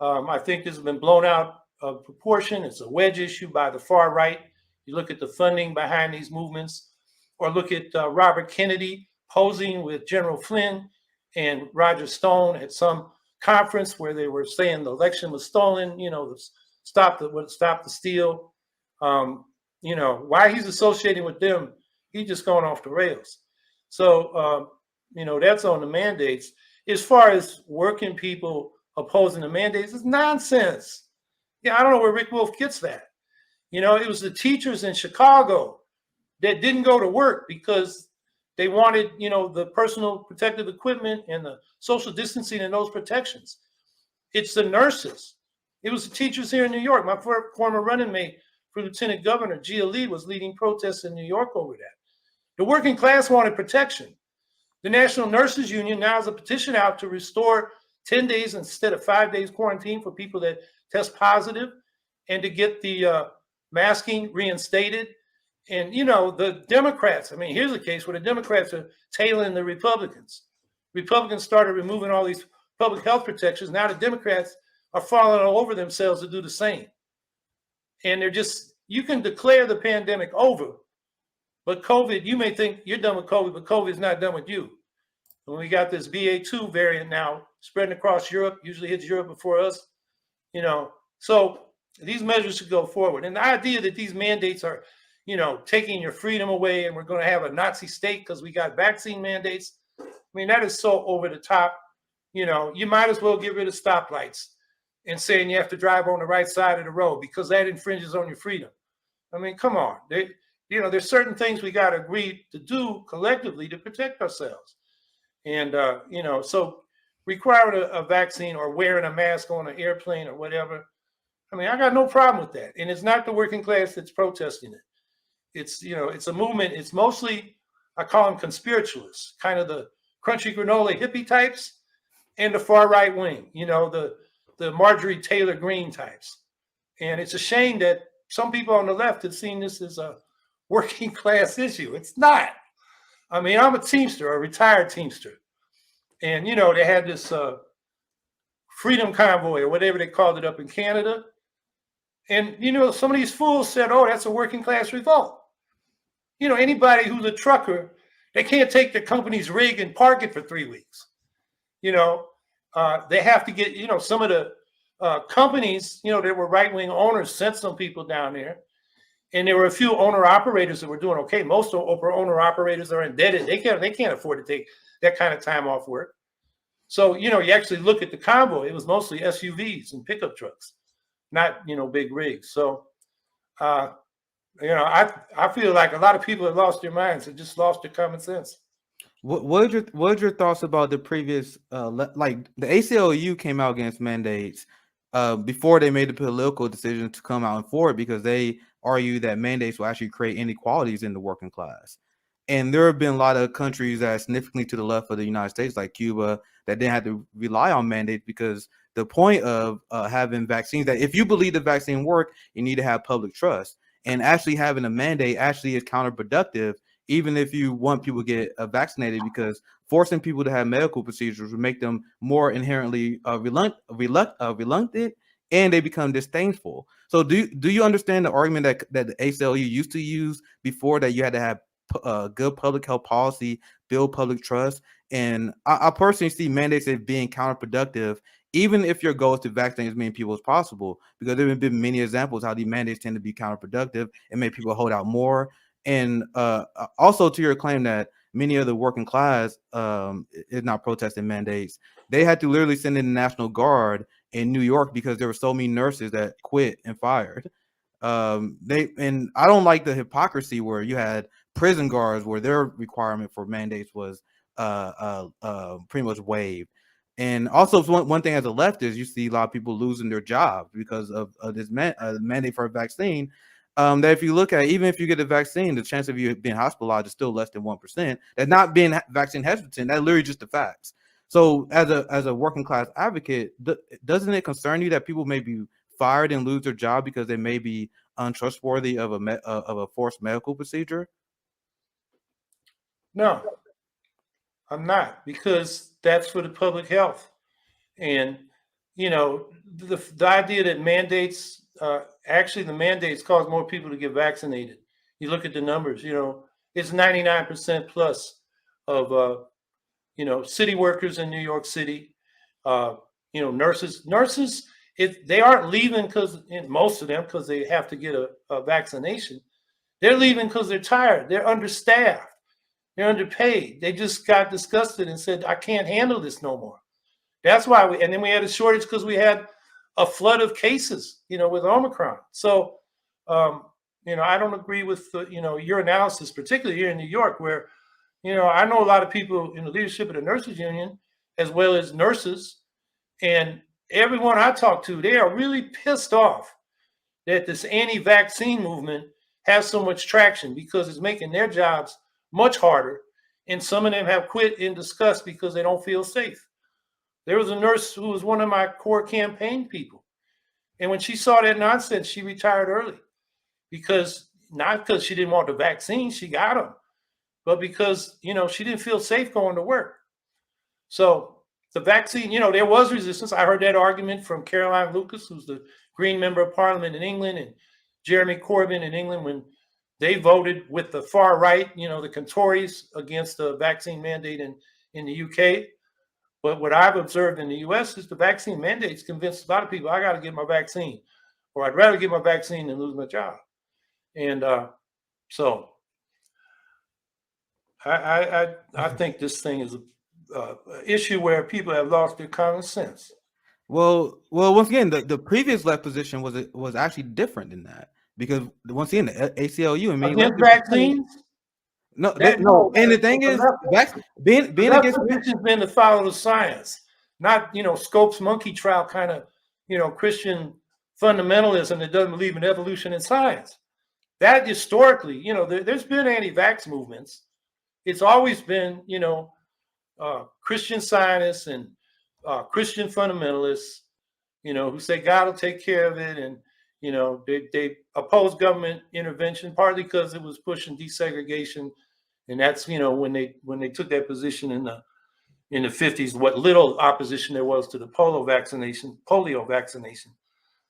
I think this has been blown out of proportion. It's a wedge issue by the far right. You look at the funding behind these movements, or look at Robert Kennedy posing with General Flynn, and Roger Stone at some conference where they were saying the election was stolen, stop the steal. Why he's associating with them, he's just going off the rails. So, that's on the mandates. As far as working people opposing the mandates, it's nonsense. Yeah, I don't know where Rick Wolf gets that. It was the teachers in Chicago that didn't go to work because they wanted, the personal protective equipment and the social distancing and those protections. It's the nurses. It was the teachers here in New York. My former running mate for lieutenant governor, Gia Lee, was leading protests in New York over that. The working class wanted protection. The National Nurses Union now has a petition out to restore 10 days instead of 5 days quarantine for people that test positive, and to get the masking reinstated. And, the Democrats, here's a case where the Democrats are tailing the Republicans. Republicans started removing all these public health protections. Now the Democrats are falling all over themselves to do the same. And you can declare the pandemic over, but COVID, you may think you're done with COVID, but COVID is not done with you. And we got this BA2 variant now spreading across Europe, usually hits Europe before us, so these measures should go forward. And the idea that these mandates are, taking your freedom away and we're going to have a Nazi state because we got vaccine mandates, that is so over the top. You might as well get rid of stoplights and saying you have to drive on the right side of the road because that infringes on your freedom. Come on. There's certain things we got to agree to do collectively to protect ourselves. And, so requiring a vaccine or wearing a mask on an airplane or whatever, I got no problem with that. And it's not the working class that's protesting it. It's, it's a movement. It's mostly, I call them conspiritualists, kind of the crunchy granola hippie types and the far right wing, the Marjorie Taylor Greene types. And it's a shame that some people on the left have seen this as a working class issue. It's not. I'm a Teamster, a retired Teamster. And, they had this freedom convoy or whatever they called it up in Canada. And, some of these fools said, oh, that's a working class revolt. Anybody who's a trucker, they can't take their company's rig and park it for 3 weeks. They have to get, some of the companies, that were right-wing owners sent some people down there. And there were a few owner-operators that were doing okay. Most owner-operators are indebted. They can't afford to take that kind of time off work. So, you actually look at the convoy. It was mostly SUVs and pickup trucks, not, big rigs. So, I feel like a lot of people have lost their minds and just lost their common sense. What are your thoughts about the previous, like the ACLU came out against mandates before they made the political decision to come out and forward because they argue that mandates will actually create inequalities in the working class. And there have been a lot of countries that are significantly to the left of the United States, like Cuba, that didn't have to rely on mandates because the point of having vaccines, that if you believe the vaccine work, you need to have public trust. And actually having a mandate actually is counterproductive, even if you want people to get vaccinated, because forcing people to have medical procedures would make them more inherently reluctant, and they become disdainful. So do you understand the argument that the ACLU used to use before, that you had to have good public health policy, build public trust? And I personally see mandates as being counterproductive, even if your goal is to vaccinate as many people as possible, because there have been many examples how these mandates tend to be counterproductive and make people hold out more. And also to your claim that many of the working class is not protesting mandates, they had to literally send in the National Guard in New York because there were so many nurses that quit and fired. And I don't like the hypocrisy where you had prison guards where their requirement for mandates was pretty much waived. And also one thing as a leftist, you see a lot of people losing their jobs because of this mandate for a vaccine. That if you look at, even if you get a vaccine, the chance of you being hospitalized is still less than 1%. That's not being vaccine hesitant. That's literally just the facts. So as a working class advocate, doesn't it concern you that people may be fired and lose their job because they may be untrustworthy of a forced medical procedure? No, I'm not, because that's for the public health. And, the idea that mandates, actually the mandates cause more people to get vaccinated. You look at the numbers, it's 99% plus of, city workers in New York City, nurses. They aren't leaving because most of them because they have to get a vaccination. They're leaving because they're tired. They're understaffed. They're underpaid. They just got disgusted and said, I can't handle this no more. That's why and then we had a shortage because we had a flood of cases, with Omicron. So, I don't agree with, your analysis, particularly here in New York, where, I know a lot of people in the leadership of the nurses union, as well as nurses, and everyone I talk to, they are really pissed off that this anti-vaccine movement has so much traction because it's making their jobs much harder. And some of them have quit in disgust because they don't feel safe. There was a nurse who was one of my core campaign people. And when she saw that nonsense, she retired early not because she didn't want the vaccine, she got them, but because, she didn't feel safe going to work. So the vaccine, there was resistance. I heard that argument from Caroline Lucas, who's the Green member of Parliament in England, and Jeremy Corbyn in England when they voted with the far right, the Tories against the vaccine mandate in the UK. But what I've observed in the US is the vaccine mandates convinced a lot of people, I got to get my vaccine, or I'd rather get my vaccine than lose my job. And so I think this thing is an issue where people have lost their common sense. Well, once again, the previous left position was actually different than that, because once again, the ACLU and against vaccines. No. And the thing is, being against has been to follow the science, not Scopes monkey trial kind of Christian fundamentalism that doesn't believe in evolution and science. That historically, there's been anti-vax movements. It's always been Christian scientists and Christian fundamentalists, who say God will take care of it, and they oppose government intervention partly because it was pushing desegregation, and that's when they took that position in the 50s, what little opposition there was to the polio vaccination.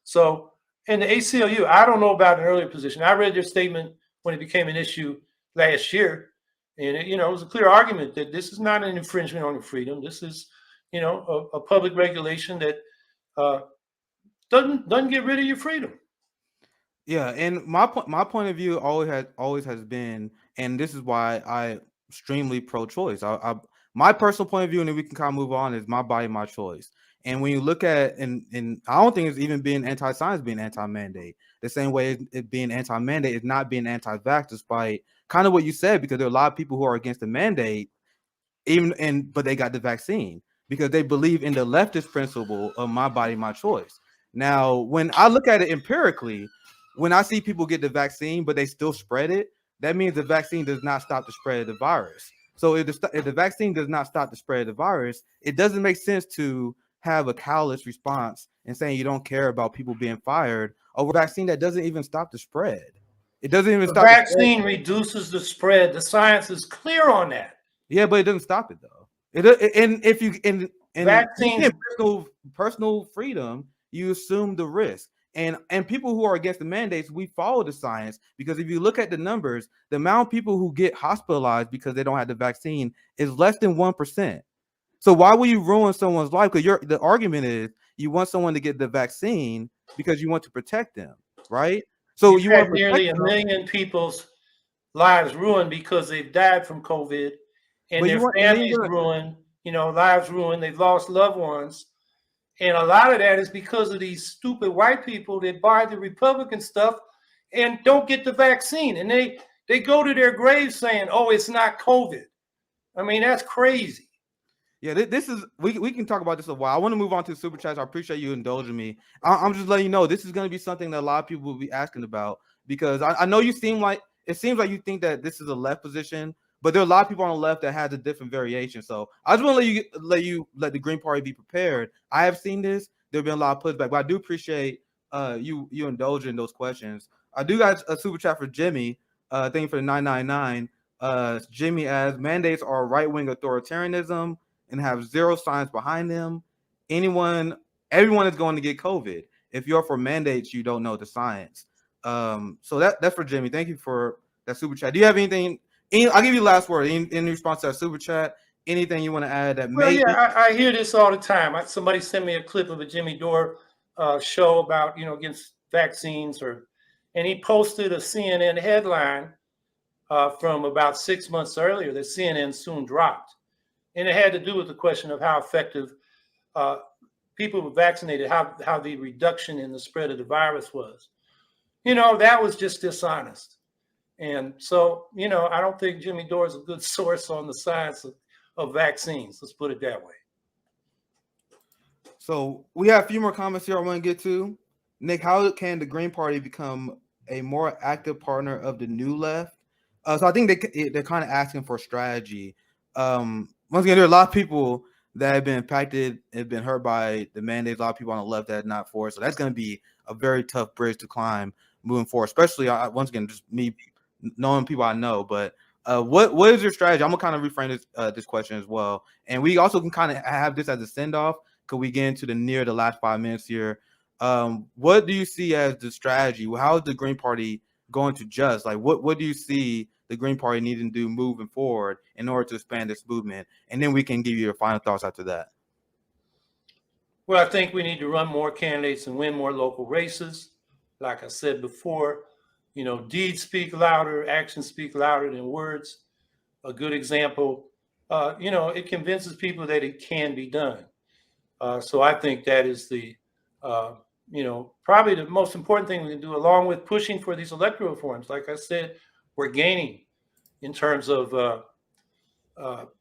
So, and the ACLU, I don't know about an earlier position. I read their statement when it became an issue last year, and it was a clear argument that this is not an infringement on your freedom. This is a public regulation that doesn't get rid of your freedom. Yeah, and my point of view always has been, and this is why I'm extremely pro-choice. My personal point of view, and then we can kind of move on, is my body, my choice. And when you look at, and I don't think it's even being anti-science being anti-mandate, the same way it being anti-mandate is not being anti-vax, despite kind of what you said, because there are a lot of people who are against the mandate, but they got the vaccine because they believe in the leftist principle of my body, my choice. Now, when I look at it empirically, when I see people get the vaccine, but they still spread it, that means the vaccine does not stop the spread of the virus. So if the vaccine does not stop the spread of the virus, it doesn't make sense to have a callous response and saying you don't care about people being fired over a vaccine that doesn't even stop the spread. It doesn't even stop. The vaccine reduces the spread. The science is clear on that. Yeah, but it doesn't stop it though. And if you vaccines, personal freedom, you assume the risk. And people who are against the mandates, we follow the science, because if you look at the numbers, the amount of people who get hospitalized because they don't have the vaccine is less than 1%. So why would you ruin someone's life? Because the argument is you want someone to get the vaccine because you want to protect them, right? So you want nearly 1 million people's lives ruined because they've died from COVID, and their families ruined, lives ruined. They've lost loved ones. And a lot of that is because of these stupid white people that buy the Republican stuff and don't get the vaccine. And they go to their graves saying, oh, it's not COVID. I mean, that's crazy. Yeah, this is, we can talk about this a while. I want to move on to the super chats. I appreciate you indulging me. I'm just letting you know this is going to be something that a lot of people will be asking about, because I know it seems like you think that this is a left position, but there are a lot of people on the left that has a different variation. So I just want to let the Green Party be prepared. I have seen this. There've been a lot of pushback, but I do appreciate you indulging those questions. I do got a super chat for Jimmy. Thank you for the 999. Jimmy asks, mandates are right-wing authoritarianism and have zero science behind them. Everyone is going to get COVID. If you're for mandates, you don't know the science. So that's for Jimmy. Thank you for that super chat. Do you have anything? I'll give you the last word in response to that super chat. anything you want to add that Well, may? yeah, I hear this all the time. Somebody sent me a clip of a Jimmy Dore show about, against vaccines, and he posted a CNN headline from about 6 months earlier that CNN soon dropped. And it had to do with the question of how effective people were vaccinated, how the reduction in the spread of the virus was. That was just dishonest. And so, I don't think Jimmy Dore is a good source on the science of vaccines. Let's put it that way. So we have a few more comments here I want to get to. Nick, how can the Green Party become a more active partner of the new left? So I think they're kind of asking for strategy. Once again, there are a lot of people that have been impacted, have been hurt by the mandates. A lot of people on the left that are not for it. So that's going to be a very tough bridge to climb moving forward, especially once again, just me knowing people I know. But what is your strategy? I'm gonna kind of reframe this question as well, and we also can kind of have this as a send off. Could we get into the last 5 minutes here? What do you see as the strategy? How is the Green Party going to adjust? Like, what do you see the Green Party needing to do moving forward in order to expand this movement? And then we can give you your final thoughts after that. Well, I think we need to run more candidates and win more local races. Like I said before, deeds speak louder, actions speak louder than words. A good example, it convinces people that it can be done. So I think that is probably the most important thing we can do, along with pushing for these electoral reforms. Like I said, we're gaining in terms of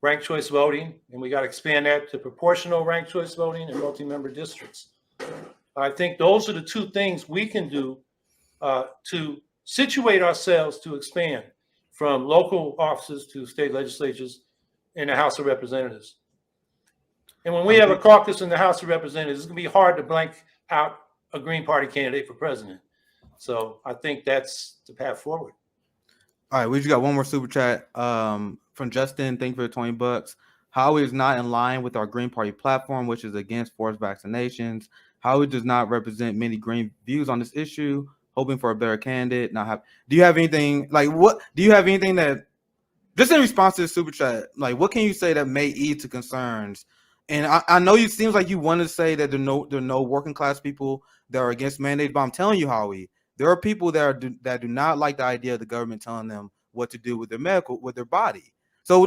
ranked choice voting, and we got to expand that to proportional ranked choice voting and multi-member districts. I think those are the two things we can do to situate ourselves to expand from local offices to state legislatures and the House of Representatives. And when we have a caucus in the House of Representatives, it's going to be hard to blank out a Green Party candidate for president. So I think that's the path forward. All right, we just got one more super chat from Justin. Thank you for the $20. Howie is not in line with our Green Party platform, which is against forced vaccinations. Howie does not represent many Green views on this issue. Hoping for a better candidate. Do you have anything that, just in response to the super chat, like what can you say that may ease to concerns? And I know it seems like you want to say that there are no working class people that are against mandates, but I'm telling you, Howie, there are people that do not like the idea of the government telling them what to do with their body. So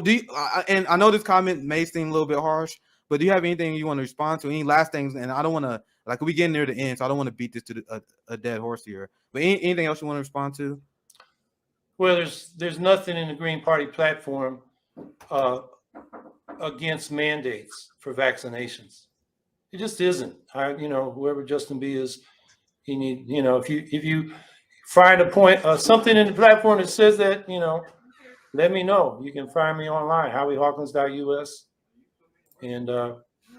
and I know this comment may seem a little bit harsh, but do you have anything you want to respond to? Any last things? And I don't want to, we get near the end, so I don't want to beat this to a dead horse here. But anything else you want to respond to? Well, there's nothing in the Green Party platform against mandates for vaccinations. It just isn't. Whoever Justin B is, he need. If you find a point, something in the platform that says that, let me know. You can find me online, HowieHawkins.us, and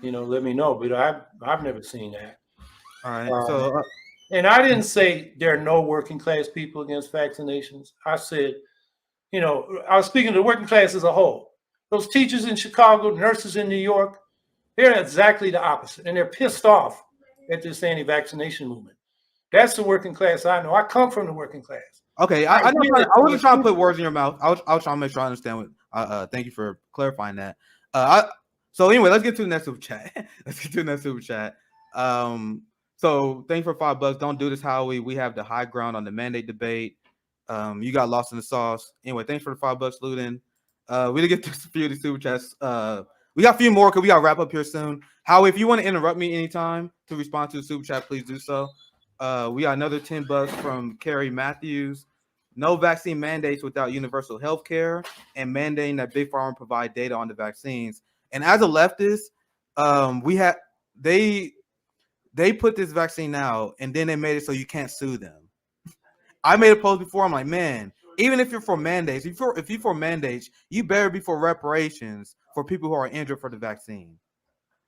let me know. But I've never seen that. All right. And I didn't say there are no working class people against vaccinations. I said, I was speaking to the working class as a whole. Those teachers in Chicago, nurses in New York, they're exactly the opposite. And they're pissed off at this anti-vaccination movement. That's the working class I know. I come from the working class. Okay, I wasn't trying to put words in your mouth. I was trying to make sure I understand what. Thank you for clarifying that. So anyway, let's get to the next super chat. So thank you for $5. Don't do this, Howie. We have the high ground on the mandate debate. You got lost in the sauce. Anyway, thanks for the $5, Luden. We did get to a few of these super chats. We got a few more because we got to wrap up here soon. Howie, if you want to interrupt me anytime to respond to the super chat, please do so. We got another $10 from Carrie Matthews. No vaccine mandates without universal health care and mandating that Big Pharma provide data on the vaccines. And as a leftist, they put this vaccine out and then they made it so you can't sue them. I made a post before. I'm like, man, even if you're for mandates, if you're for mandates, you better be for reparations for people who are injured for the vaccine.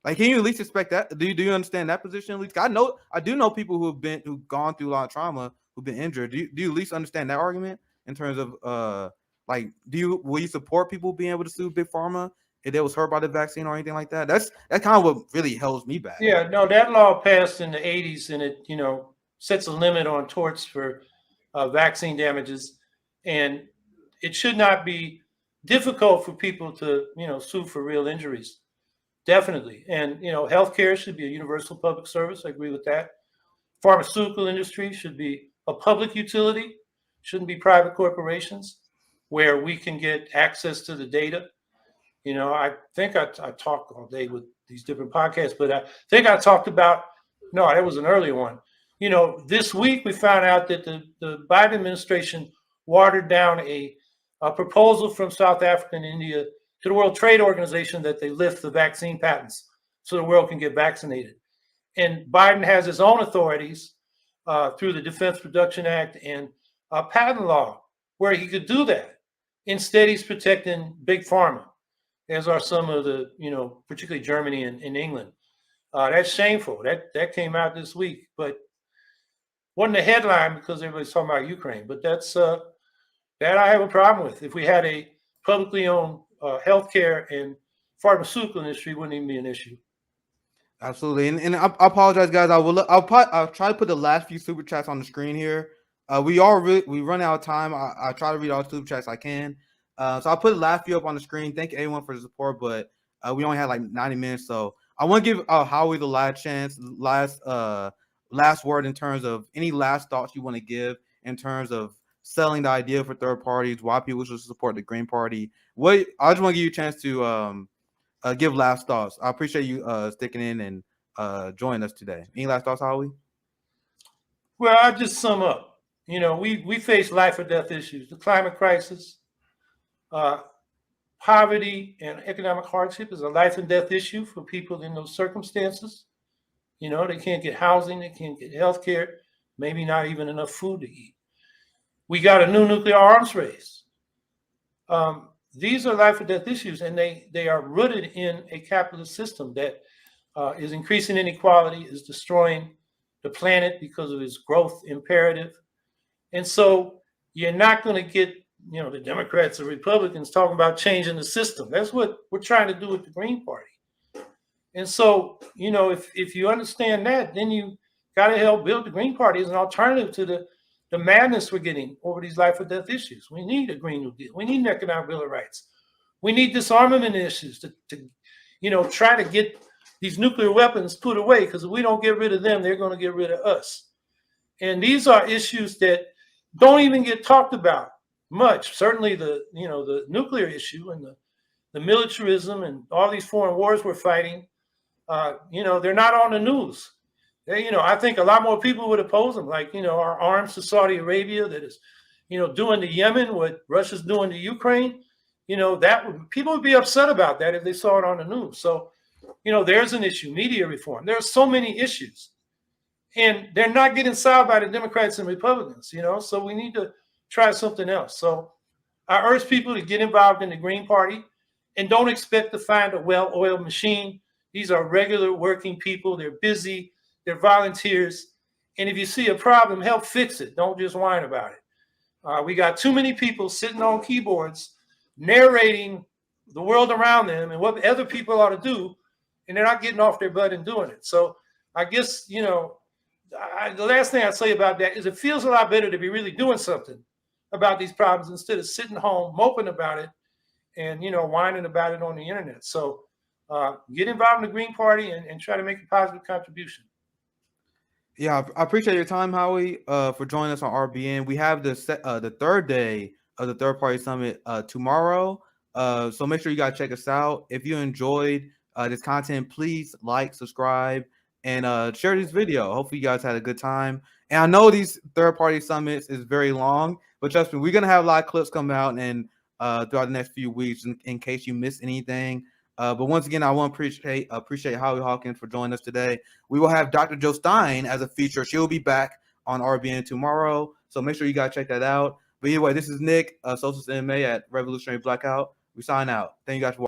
Like, can you at least expect that? Do you understand that position? At least I do know people who've gone through a lot of trauma, who've been injured. Do you at least understand that argument in terms of will you support people being able to sue Big Pharma if they was hurt by the vaccine or anything like that? That's kind of what really holds me back. Yeah, no, that law passed in the 80s, and it sets a limit on torts for vaccine damages, and it should not be difficult for people to, sue for real injuries. Definitely. And, healthcare should be a universal public service. I agree with that. Pharmaceutical industry should be a public utility, shouldn't be private corporations where we can get access to the data. I think I talked all day with these different podcasts, but I think I talked about, no, that was an earlier one. This week we found out that the Biden administration watered down a proposal from South Africa and India to the World Trade Organization that they lift the vaccine patents so the world can get vaccinated. And Biden has his own authorities through the Defense Production Act and patent law where he could do that. Instead, he's protecting big pharma, as are some of the, particularly Germany and England. That's shameful. That came out this week, but wasn't a headline because everybody's talking about Ukraine. But that's that I have a problem with. If we had a publicly owned healthcare and pharmaceutical industry, it wouldn't even be an issue. Absolutely, and I apologize, guys. I'll try to put the last few super chats on the screen here. We run out of time. I try to read all the super chats I can. So I'll put the last few up on the screen. Thank everyone for the support, but we only had like 90 minutes, so I want to give Howie the last chance, last word in terms of any last thoughts you want to give in terms of selling the idea for third parties, why people should support the Green Party. I just want to give you a chance to give last thoughts. I appreciate you sticking in and joining us today. Any last thoughts, Howie? Well, I'll just sum up. We face life or death issues, the climate crisis, poverty and economic hardship is a life and death issue for people in those circumstances. They can't get housing, they can't get health care, maybe not even enough food to eat. We got a new nuclear arms race. These are life or death issues, and they are rooted in a capitalist system that is increasing inequality, is destroying the planet because of its growth imperative. And so you're not going to get, the Democrats or Republicans talking about changing the system. That's what we're trying to do with the Green Party. And so, if you understand that, then you got to help build the Green Party as an alternative to the madness we're getting over these life or death issues. We need a Green New Deal. We need an economic bill of rights. We need disarmament issues to try to get these nuclear weapons put away, because if we don't get rid of them, they're going to get rid of us. And these are issues that don't even get talked about much. Certainly the nuclear issue and the militarism and all these foreign wars we're fighting, they're not on the news. I think a lot more people would oppose them, like, our arms to Saudi Arabia that is, doing to Yemen what Russia's doing to Ukraine. People would be upset about that if they saw it on the news. So, there's an issue, media reform. There are so many issues, and they're not getting solved by the Democrats and Republicans, so we need to try something else. So I urge people to get involved in the Green Party and don't expect to find a well-oiled machine. These are regular working people. They're busy. They're volunteers. And if you see a problem, help fix it. Don't just whine about it. We got too many people sitting on keyboards narrating the world around them and what other people ought to do, and they're not getting off their butt and doing it. So I guess, the last thing I'd say about that is it feels a lot better to be really doing something about these problems instead of sitting home moping about it and, whining about it on the internet. So get involved in the Green Party and try to make a positive contribution. Yeah, I appreciate your time, Howie, for joining us on RBN. We have the third day of the Third Party Summit tomorrow. So make sure you guys check us out. If you enjoyed this content, please like, subscribe, and share this video. Hopefully you guys had a good time. And I know these Third Party Summits is very long, but trust me, we're going to have a lot of clips come out and throughout the next few weeks in case you missed anything. But once again, I want to appreciate Howie Hawkins for joining us today. We will have Dr. Joe Stein as a feature. She'll be back on RBN tomorrow, so make sure you guys check that out. But anyway, this is Nick, SocialistMMA at Revolutionary Blackout. We sign out. Thank you guys for watching.